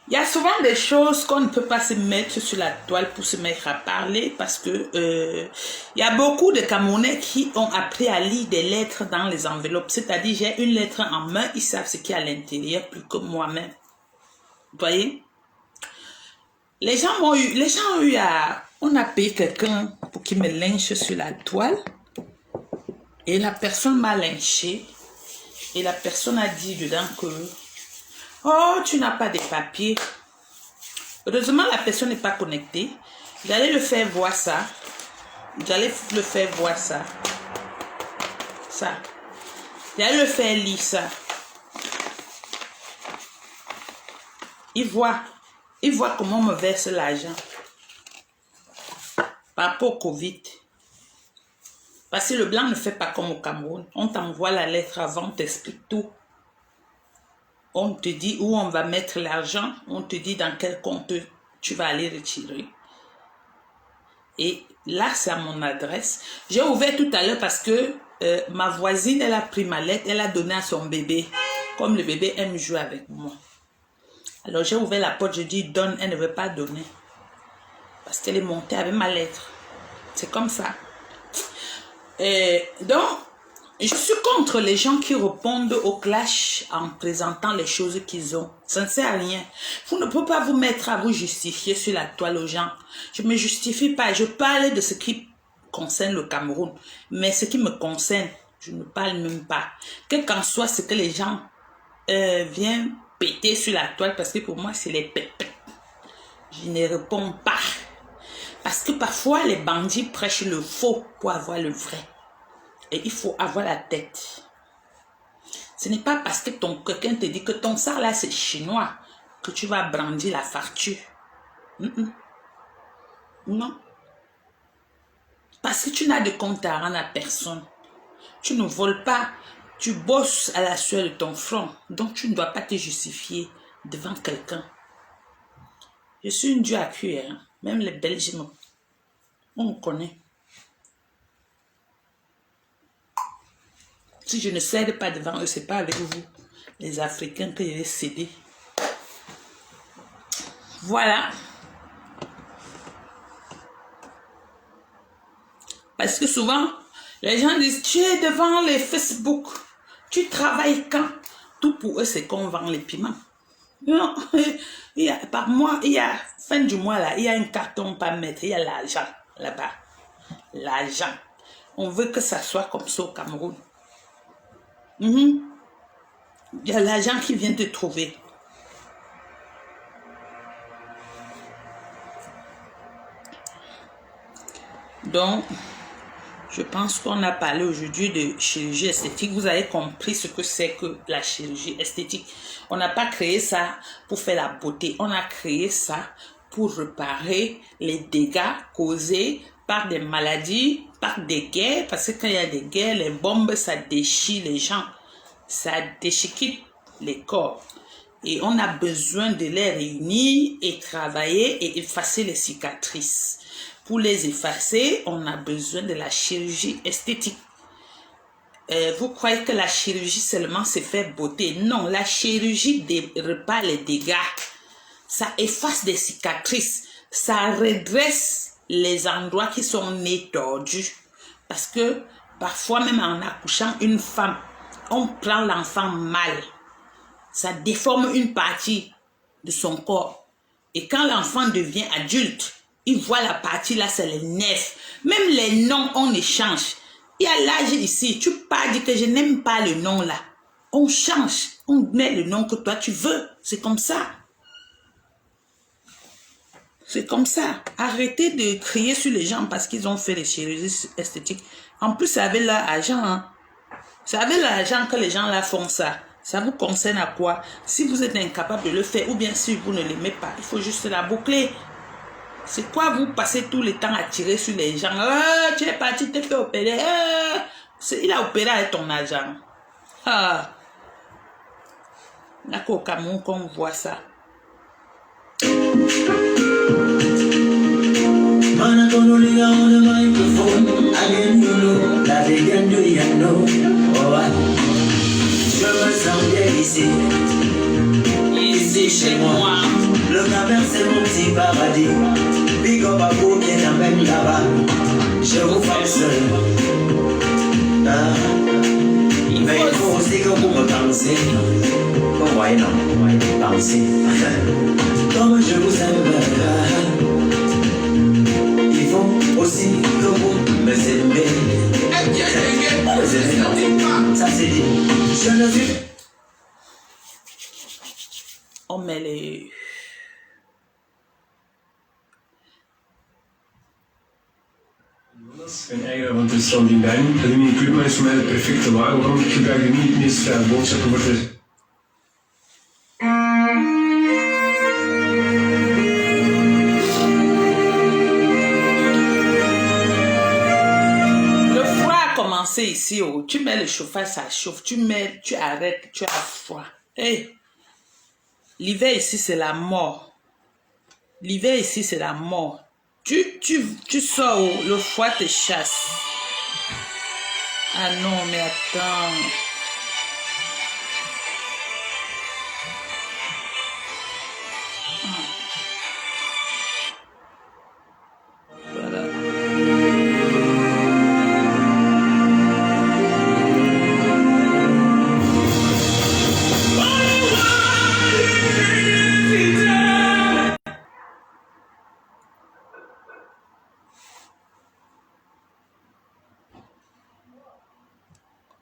Il y a souvent des choses qu'on ne peut pas se mettre sur la toile pour se mettre à parler parce que il y a beaucoup de Camerounais qui ont appris à lire des lettres dans les enveloppes. C'est-à-dire, j'ai une lettre en main, ils savent ce qu'il y a à l'intérieur plus que moi-même. Vous voyez? Les gens ont eu On a payé quelqu'un pour qu'il me lynche sur la toile. Et la personne m'a lynché. Et la personne a dit dedans que « Oh, tu n'as pas de papiers. » Heureusement, la personne n'est pas connectée. J'allais le faire voir ça. J'allais le faire voir ça. Ça. J'allais le faire lire ça. Il voit comment on me verse l'argent. Par rapport au Covid. Parce que le blanc ne fait pas comme au Cameroun. On t'envoie la lettre avant, on t'explique tout. On te dit où on va mettre l'argent. On te dit dans quel compte tu vas aller retirer. Et là, c'est à mon adresse. J'ai ouvert tout à l'heure parce que ma voisine, elle a pris ma lettre. Elle a donné à son bébé. Comme le bébé aime jouer avec moi. Alors j'ai ouvert la porte. Je dis donne. Elle ne veut pas donner. Parce qu'elle est montée avec ma lettre. C'est comme ça. Donc, je suis contre les gens qui répondent au clash en présentant les choses qu'ils ont. Ça ne sert à rien. Vous ne pouvez pas vous mettre à vous justifier sur la toile aux gens. Je ne me justifie pas. Je parle de ce qui concerne le Cameroun. Mais ce qui me concerne, je ne parle même pas. Quel qu'en soit ce que les gens viennent péter sur la toile, parce que pour moi, c'est les pépés. Je ne réponds pas. Parce que parfois, les bandits prêchent le faux pour avoir le vrai. Et il faut avoir la tête. Ce n'est pas parce que quelqu'un te dit que ton sang là, c'est chinois, que tu vas brandir la facture. Non. Parce que tu n'as de compte à rendre à personne. Tu ne voles pas. Tu bosses à la sueur de ton front. Donc, tu ne dois pas te justifier devant quelqu'un. Je suis une dure à cuire. Hein. Même les Belges, on me connaît. Si je ne cède pas devant eux, ce n'est pas avec vous, les Africains, que je vais céder. Voilà. Parce que souvent, les gens disent, tu es devant les Facebook, tu travailles quand? Tout pour eux, c'est qu'on vend les piments. Non, par mois, il y a, fin du mois là, il y a un carton pas mettre, il y a l'argent là-bas. L'argent. On veut que ça soit comme ça au Cameroun. Il y a l'argent qui vient te trouver. Donc, je pense qu'on a parlé aujourd'hui de chirurgie esthétique. Vous avez compris ce que c'est que la chirurgie esthétique. On n'a pas créé ça pour faire la beauté. On a créé ça pour réparer les dégâts causés par des maladies, par des guerres. Parce que quand il y a des guerres, les bombes, ça déchire les gens. Ça déchiquette les corps. Et on a besoin de les réunir et travailler et effacer les cicatrices. Pour les effacer, on a besoin de la chirurgie esthétique. Vous croyez que la chirurgie seulement c'est faire beauté? Non, la chirurgie répare les dégâts. Ça efface des cicatrices. Ça redresse les endroits qui sont nés tordus. Parce que parfois même en accouchant une femme, on prend l'enfant mal. Ça déforme une partie de son corps. Et quand l'enfant devient adulte, il voit la partie là, c'est les nerfs. Même les noms, on échange. Il y a l'âge ici. Tu parles, dis que je n'aime pas le nom là. On change. On met le nom que toi tu veux. C'est comme ça. C'est comme ça. Arrêtez de crier sur les gens parce qu'ils ont fait les chirurgies esthétiques. En plus, c'est avec leur argent. Hein. C'est avec l'argent que les gens là font ça. Ça vous concerne à quoi? Si vous êtes incapable de le faire ou bien si vous ne l'aimez pas, il faut juste la boucler. C'est quoi vous passez tout le temps à tirer sur les gens? Tu es parti, tu t'es fait opérer. Il a opéré avec ton argent. D'accord, au Cameroun qu'on voit ça. Je me sens bien ici. Ici chez moi. Le Cameroun c'est mon petit paradis. Big up à vous qui est même là-bas. Je vous force. Mais il faut aussi que vous me pensez. Comme moi non, pensez. Comme je vous aime. Je ne vis. On met les... En eigen, want het is dan die band. Dat die club, maar is voor mij de perfecte wagen. Waarom ik gebruik die niet het meest vrije boodschappen voor de... Ici, oh, tu mets le chauffage, ça chauffe, tu arrêtes, tu as froid. Hey. L'hiver ici, c'est la mort. L'hiver ici, c'est la mort. Tu sors, oh, le froid te chasse. Ah non, mais attends. Voilà.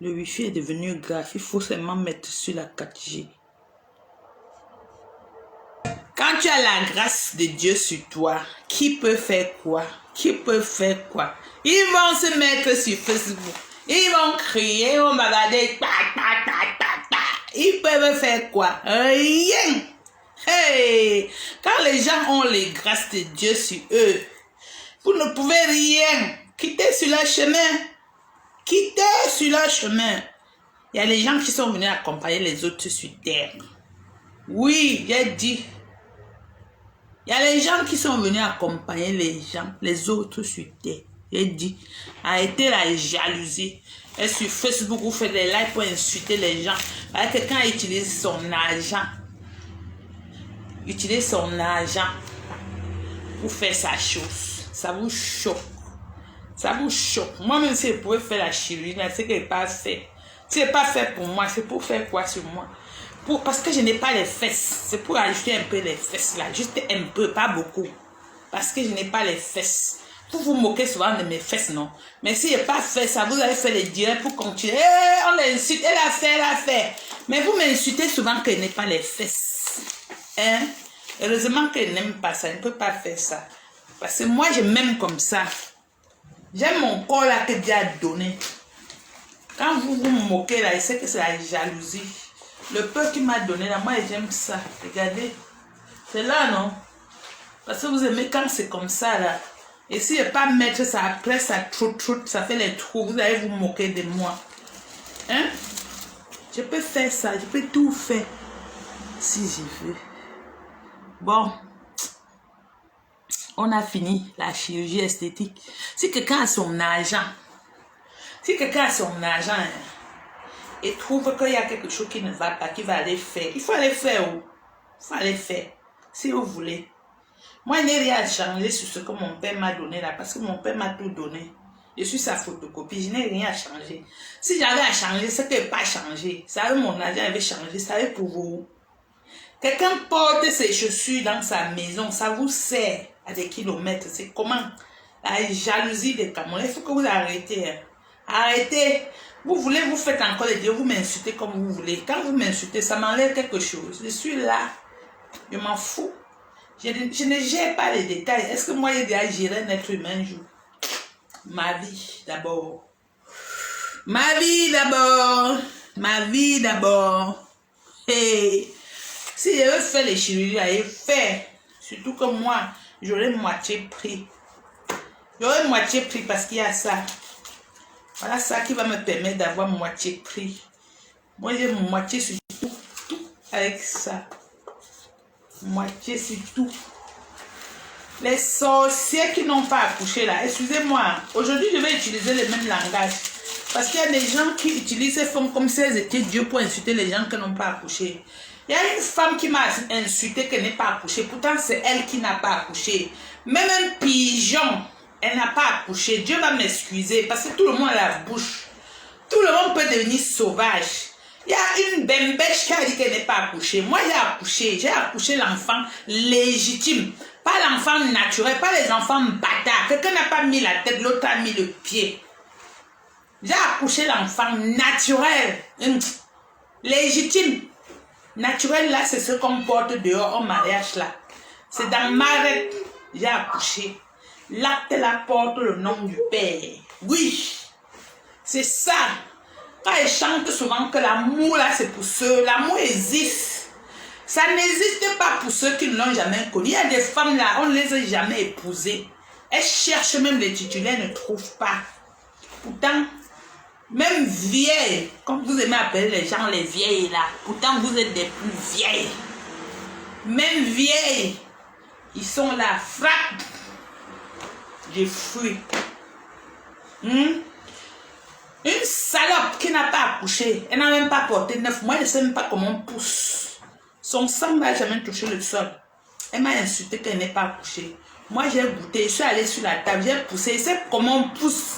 Le Wi-Fi est devenu grave. Il faut seulement mettre sur la 4G. Quand tu as la grâce de Dieu sur toi, qui peut faire quoi? Qui peut faire quoi? Ils vont se mettre sur Facebook. Ils vont crier, ils vont bagarder. Ils peuvent faire quoi? Rien. Hey! Quand les gens ont les grâces de Dieu sur eux, vous ne pouvez rien. Quitter sur leur chemin. Quitter sur leur chemin. Il y a les gens qui sont venus accompagner les autres sur terre. Oui, j'ai dit. Il y a les gens qui sont venus accompagner les autres sur terre. J'ai dit. Arrêtez la jalousie. Et sur Facebook, vous faites des lives pour insulter les gens. Quelqu'un utilise son argent. Utilise son argent pour faire sa chose. Ça vous choque. Ça vous choque. Moi-même, si je pouvais faire la chirurgie, c'est que je n'ai pas fait. Si ce n'est pas fait pour moi, c'est pour faire quoi sur moi? Parce que je n'ai pas les fesses. C'est pour ajouter un peu les fesses là. Juste un peu, pas beaucoup. Parce que je n'ai pas les fesses. Vous vous moquez souvent de mes fesses, non? Mais si je n'ai pas fait ça, vous avez fait les directs pour continuer. On l'insulte, elle a fait. Mais vous m'insultez souvent que je n'ai pas les fesses. Hein? Heureusement que je n'aime pas ça. Je ne peux pas faire ça. Parce que moi, je m'aime comme ça. J'aime mon corps là que Dieu a donné. Quand vous vous moquez là, je sais que c'est la jalousie. Le peu qui m'a donné là, moi j'aime ça. Regardez. C'est là, non? Parce que vous aimez quand c'est comme ça là. Et si je ne pas mettre ça après, ça troute, ça fait les trous. Vous allez vous moquer de moi. Hein? Je peux faire ça, je peux tout faire. Si je veux. Bon. On a fini la chirurgie esthétique. Si quelqu'un a son argent, et trouve qu'il y a quelque chose qui ne va pas, qu'il va aller faire, il faut aller faire. Il faut aller faire, si vous voulez. Moi, je n'ai rien à changer sur ce que mon père m'a donné là, parce que mon père m'a tout donné. Je suis sa photocopie, je n'ai rien à changer. Si j'avais à changer, c'est que je n'ai pas changé. Ça avait mon argent avait changé, ça avait pour vous. Quelqu'un porte ses chaussures dans sa maison, ça vous sert à des kilomètres. C'est comment? La jalousie des Camerounais. Il faut que vous arrêtez. Hein. Arrêtez. Vous voulez, vous faites encore les dieux, vous m'insultez comme vous voulez. Quand vous m'insultez, ça m'enlève quelque chose. Je suis là. Je m'en fous. Je ne gère pas les détails. Est-ce que moi, j'ai déjà géré un être humain un jour? Ma vie d'abord. Ma vie d'abord. Ma vie d'abord. Hey. Si je veux faire les chirurgies, je fais. Surtout que moi, j'aurai moitié prix. J'aurai moitié prix parce qu'il y a ça. Voilà ça qui va me permettre d'avoir moitié prix. Moi, j'ai moitié sur tout. Tout avec ça. Moitié sur tout. Les sorciers qui n'ont pas accouché là, excusez-moi. Aujourd'hui, je vais utiliser le même langage. Parce qu'il y a des gens qui utilisent ces femmes comme si elles étaient Dieu pour insulter les gens qui n'ont pas accouché. Il y a une femme qui m'a insulté qu'elle n'est pas accouchée. Pourtant, c'est elle qui n'a pas accouché. Même un pigeon, elle n'a pas accouché. Dieu va m'excuser parce que tout le monde a la bouche. Tout le monde peut devenir sauvage. Il y a une bembèche qui a dit qu'elle n'est pas accouchée. Moi, j'ai accouché. J'ai accouché l'enfant légitime. Pas l'enfant naturel, pas les enfants bâtards. Quelqu'un n'a pas mis la tête, l'autre a mis le pied. J'ai accouché l'enfant naturel. légitime, naturel, là, c'est ce qu'on porte dehors au mariage, là. C'est dans Marette, j'ai accouché. L'acte, là, porte le nom du père. Oui, c'est ça. Quand ils chantent souvent que l'amour, là, c'est pour ceux, l'amour existe. Ça n'existe pas pour ceux qui ne l'ont jamais connu. Il y a des femmes, là, on ne les a jamais épousées. Elles cherchent même les titulaires, ne trouvent pas. Pourtant, même vieilles, comme vous aimez appeler les gens les vieilles là, pourtant vous êtes des plus vieilles. Même vieilles, ils sont là, frappe. J'ai fui. Une salope qui n'a pas accouché, elle n'a même pas porté 9 mois, elle ne sait même pas comment on pousse. Son sang n'a jamais touché le sol. Elle m'a insulté qu'elle n'est pas accouchée. Moi j'ai goûté, je suis allée sur la table, j'ai poussé, je sais comment on pousse.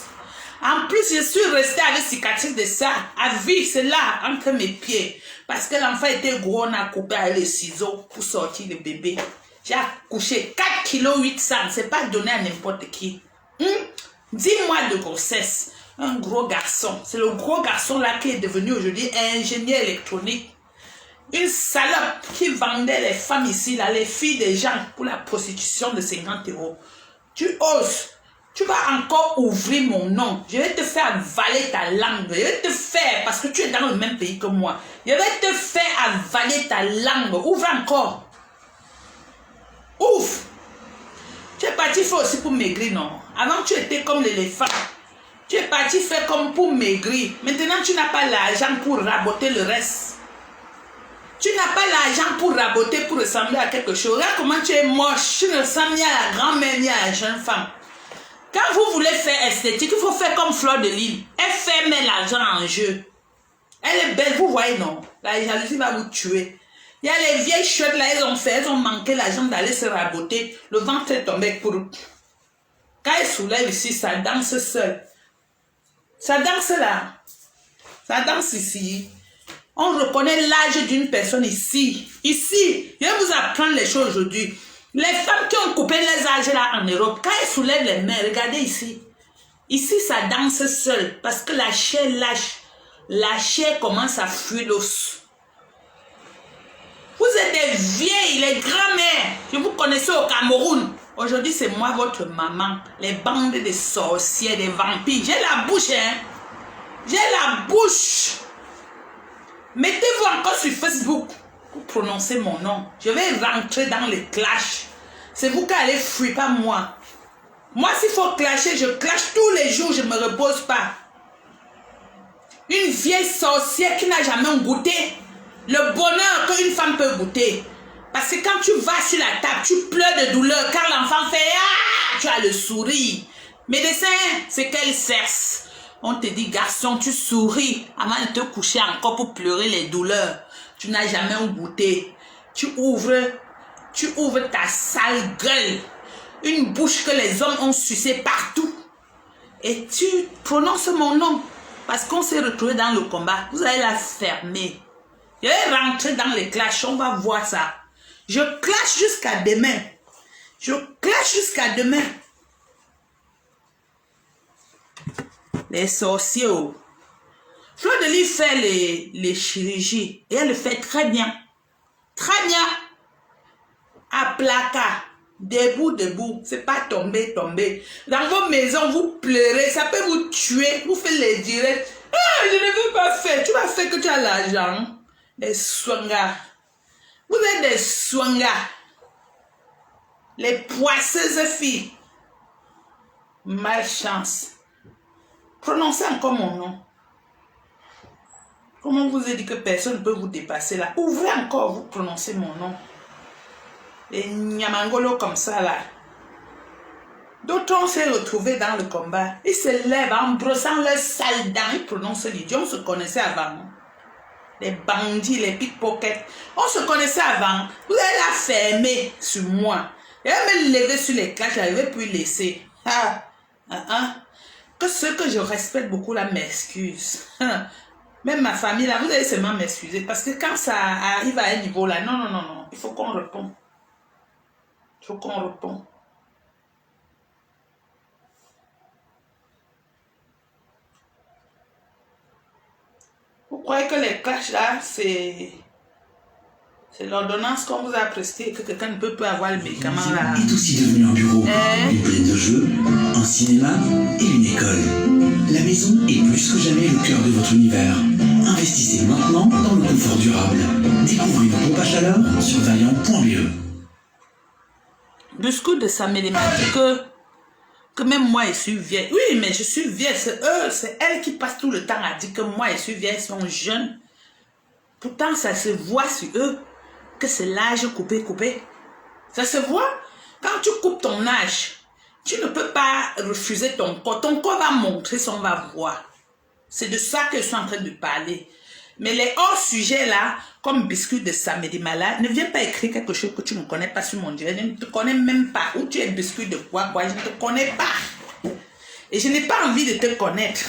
En plus, je suis restée avec cicatrice de ça, à vie, c'est là, entre mes pieds. Parce que l'enfant était gros, on a coupé avec les ciseaux pour sortir le bébé. J'ai accouché 4 kg 800, c'est pas donné à n'importe qui. 10 mois de grossesse, un gros garçon. C'est le gros garçon là qui est devenu aujourd'hui ingénieur électronique. Une salope qui vendait les femmes ici, là, les filles des gens pour la prostitution de 50 €. Tu oses. Tu vas encore ouvrir mon nom. Je vais te faire avaler ta langue. Je vais te faire, parce que tu es dans le même pays que moi. Je vais te faire avaler ta langue. Ouvre encore. Ouvre. Tu es parti faire aussi pour maigrir, non? Avant, tu étais comme l'éléphant. Tu es parti faire comme pour maigrir. Maintenant, tu n'as pas l'argent pour raboter le reste. Tu n'as pas l'argent pour raboter, pour ressembler à quelque chose. Regarde comment tu es moche. Tu ne ressembles ni à la grand-mère, ni à la jeune femme. Quand vous voulez faire esthétique, il faut faire comme Fleur de Lys. Elle fait mettre l'argent en jeu. Elle est belle, vous voyez, non? La jalousie va vous tuer. Il y a les vieilles chouettes là, elles ont manqué l'argent d'aller se raboter. Le ventre est tombé pour eux. Quand elle soulève ici, ça danse seul. Ça danse là. Ça danse ici. On reconnaît l'âge d'une personne ici. Ici, je vais vous apprendre les choses aujourd'hui. Les femmes qui ont coupé les âges là en Europe, quand elles soulèvent les mains, regardez ici. Ici, ça danse seul parce que la chair lâche. La chair commence à fuir l'os. Vous êtes des vieilles, les grands-mères que vous connaissez au Cameroun. Aujourd'hui, c'est moi, votre maman. Les bandes de sorcières, des vampires. J'ai la bouche, hein. J'ai la bouche. Mettez-vous encore sur Facebook pour prononcer mon nom. Je vais rentrer dans les clashs. C'est vous qui allez fuir, pas moi. Moi, s'il faut clasher, je clash tous les jours, je ne me repose pas. Une vieille sorcière qui n'a jamais goûté le bonheur qu'une femme peut goûter. Parce que quand tu vas sur la table, tu pleures de douleur. Quand l'enfant fait « Ah !» tu as le sourire. Médecin, c'est qu'elle cesse. On te dit, garçon, tu souris avant de te coucher encore pour pleurer les douleurs. Tu n'as jamais goûté. Tu ouvres ta sale gueule. Une bouche que les hommes ont sucée partout. Et tu prononces mon nom. Parce qu'on s'est retrouvé dans le combat. Vous allez la fermer. Je vais rentrer dans les clashs. On va voir ça. Je clash jusqu'à demain. Je clash jusqu'à demain. Les sorciers. Fleur de Lys fait les chirurgies. Et elle le fait très bien. Très bien. À placard. Debout, debout. C'est pas tomber. Dans vos maisons, vous pleurez. Ça peut vous tuer. Vous faites les directs. Ah, je ne veux pas faire. Tu vas faire que tu as l'argent. Les soingards. Vous êtes des soingards. Les poisseuses filles. Malchance. Prononcez encore mon nom. Comment vous ai dit que personne ne peut vous dépasser là? Ouvrez encore, vous prononcez mon nom. Les Nyamangolo comme ça là. D'autres on s'est retrouvés dans le combat. Ils se lèvent en brossant leurs sales dents. Ils prononcent l'idiot. On se connaissait avant. Les bandits, les pickpockets. On se connaissait avant. Vous allez la fermer sur moi. Et elle me lever sur les clashs. Je n'arrivais plus laisser. Que ceux que je respecte beaucoup là m'excusent. Même ma famille là, vous allez seulement m'excuser. Parce que quand ça arrive à un niveau là, non. Il faut qu'on réponde. Il faut qu'on réponde. Il faut croyez que les clashs là, c'est l'ordonnance qu'on vous a prescrite et que quelqu'un ne peut plus avoir le médicament là. Est aussi devenu un bureau, une plaine de jeux, un cinéma et une école. La maison est plus que jamais le cœur de votre univers. Investissez maintenant dans le confort durable. Découvrez une pompe à chaleur sur Vaillant.be. Biscuit de Samélie m'a dit que même moi je suis vieille. Oui, mais je suis vieille. C'est elle qui passe tout le temps à dire que moi je suis vieille, ils sont jeunes. Pourtant, ça se voit sur eux que c'est l'âge coupé. Ça se voit. Quand tu coupes ton âge, tu ne peux pas refuser ton corps. Ton corps va montrer si on va voir. C'est de ça que je suis en train de parler. Mais les hors-sujets là, comme Biscuit de Samélie Malade, ne viens pas écrire quelque chose que tu ne connais pas sur mon direct. Je ne te connais même pas. Où tu es Biscuit de quoi, je ne te connais pas. Et je n'ai pas envie de te connaître.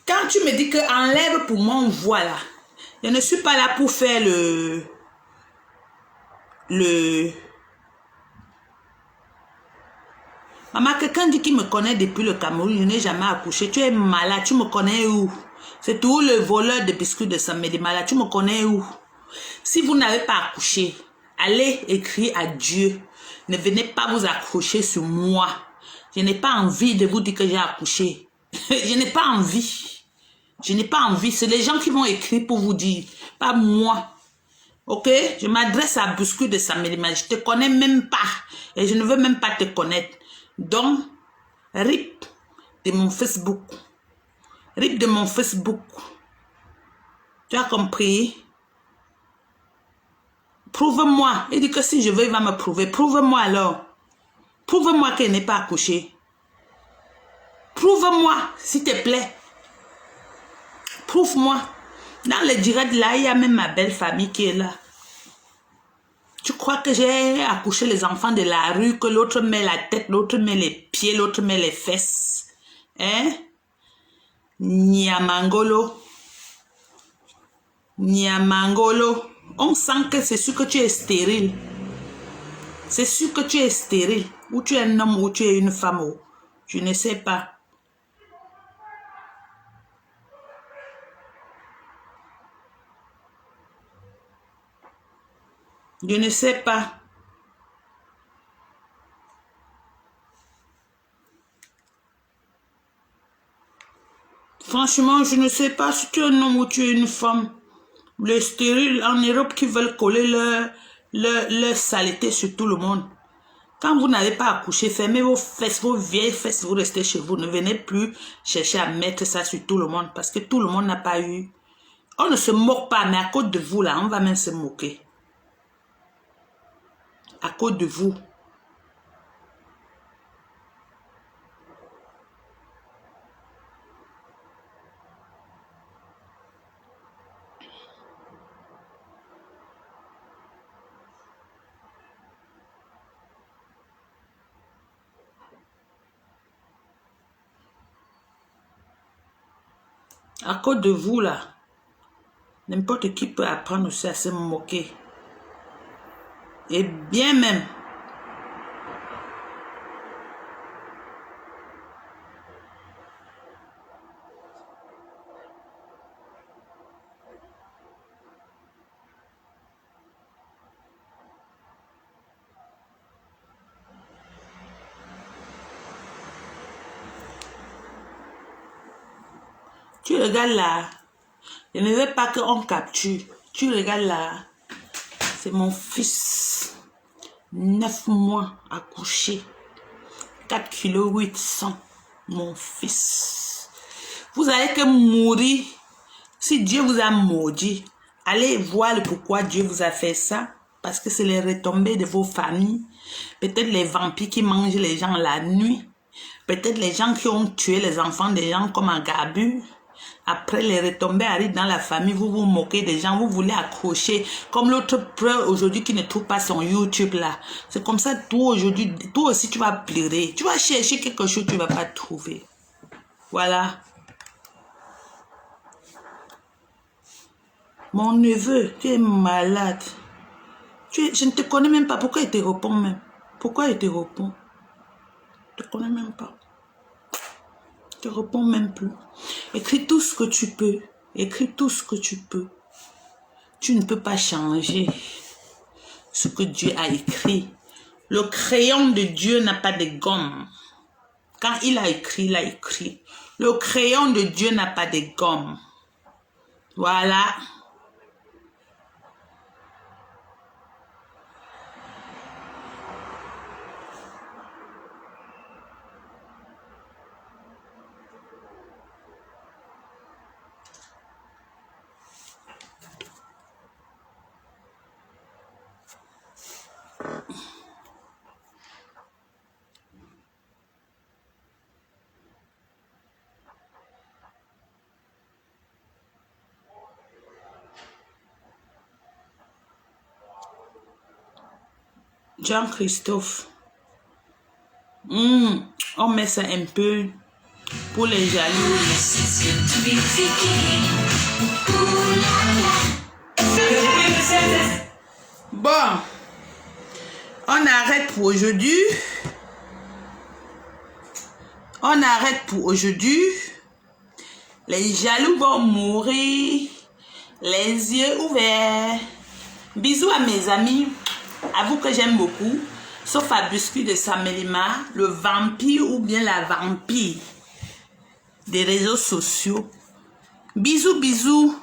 Quand tu me dis que enlève pour mon voix là, je ne suis pas là pour faire Maman, quelqu'un dit qu'il me connaît depuis le Cameroun, je n'ai jamais accouché. Tu es malade, tu me connais où? C'est tout le voleur de Biscuit de Samélie Malade, tu me connais où? Si vous n'avez pas accouché, allez écrire à Dieu. Ne venez pas vous accrocher sur moi. Je n'ai pas envie de vous dire que j'ai accouché. Je n'ai pas envie. Je n'ai pas envie. C'est les gens qui vont écrire pour vous dire. Pas moi. Ok? Je m'adresse à Biscuit de Samélie Malade. Je ne te connais même pas. Et je ne veux même pas te connaître. Donc, RIP de mon Facebook. RIP de mon Facebook. Tu as compris? Prouve-moi. Il dit que si je veux, il va me prouver. Prouve-moi alors. Prouve-moi qu'elle n'est pas accouchée. Prouve-moi, s'il te plaît. Prouve-moi. Dans le direct là, il y a même ma belle famille qui est là. Tu crois que j'ai accouché les enfants de la rue, que l'autre met la tête, l'autre met les pieds, l'autre met les fesses? Hein? Niamangolo. Niamangolo. On sent que c'est sûr que tu es stérile. C'est sûr que tu es stérile. Ou tu es un homme ou tu es une femme. Ou je ne sais pas. Je ne sais pas. Franchement, je ne sais pas si tu es un homme ou tu es une femme. Les stériles en Europe qui veulent coller leur saleté sur tout le monde. Quand vous n'avez pas accouché, fermez vos fesses, vos vieilles fesses, vous restez chez vous. Ne venez plus chercher à mettre ça sur tout le monde parce que tout le monde n'a pas eu. On ne se moque pas, mais à cause de vous là, on va même se moquer. À cause de vous. À cause de vous là, n'importe qui peut apprendre aussi à se moquer. Et bien même. Tu regardes là. Je ne veux pas qu'on capture. Tu regardes là. C'est mon fils. 9 mois accouché. 4 kg 800. Mon fils. Vous allez que mourir. Si Dieu vous a maudit, allez voir le pourquoi Dieu vous a fait ça. Parce que c'est les retombées de vos familles. Peut-être les vampires qui mangent les gens la nuit. Peut-être les gens qui ont tué les enfants des gens comme un Gabu. Après, les retombées arrivent dans la famille, vous vous moquez des gens, vous voulez accrocher. Comme l'autre preuve aujourd'hui qui ne trouve pas son YouTube là. C'est comme ça, toi aujourd'hui, toi aussi tu vas pleurer. Tu vas chercher quelque chose, tu ne vas pas trouver. Voilà. Mon neveu, tu es malade. Je ne te connais même pas. Pourquoi il te répond même? Pourquoi il te répond? Je ne te connais même pas. Je te réponds même plus. Écris tout ce que tu peux. Écris tout ce que tu peux. Tu ne peux pas changer ce que Dieu a écrit. Le crayon de Dieu n'a pas de gomme. Quand il a écrit, il a écrit. Le crayon de Dieu n'a pas de gomme. Voilà. Jean-Christophe. On met ça un peu pour les jaloux. Bon, on arrête pour aujourd'hui. On arrête pour aujourd'hui. Les jaloux vont mourir, les yeux ouverts. Bisous à mes amis. À vous que j'aime beaucoup. Sauf à Biscuit de Samelima, le vampire ou bien la vampire des réseaux sociaux. Bisous, bisous.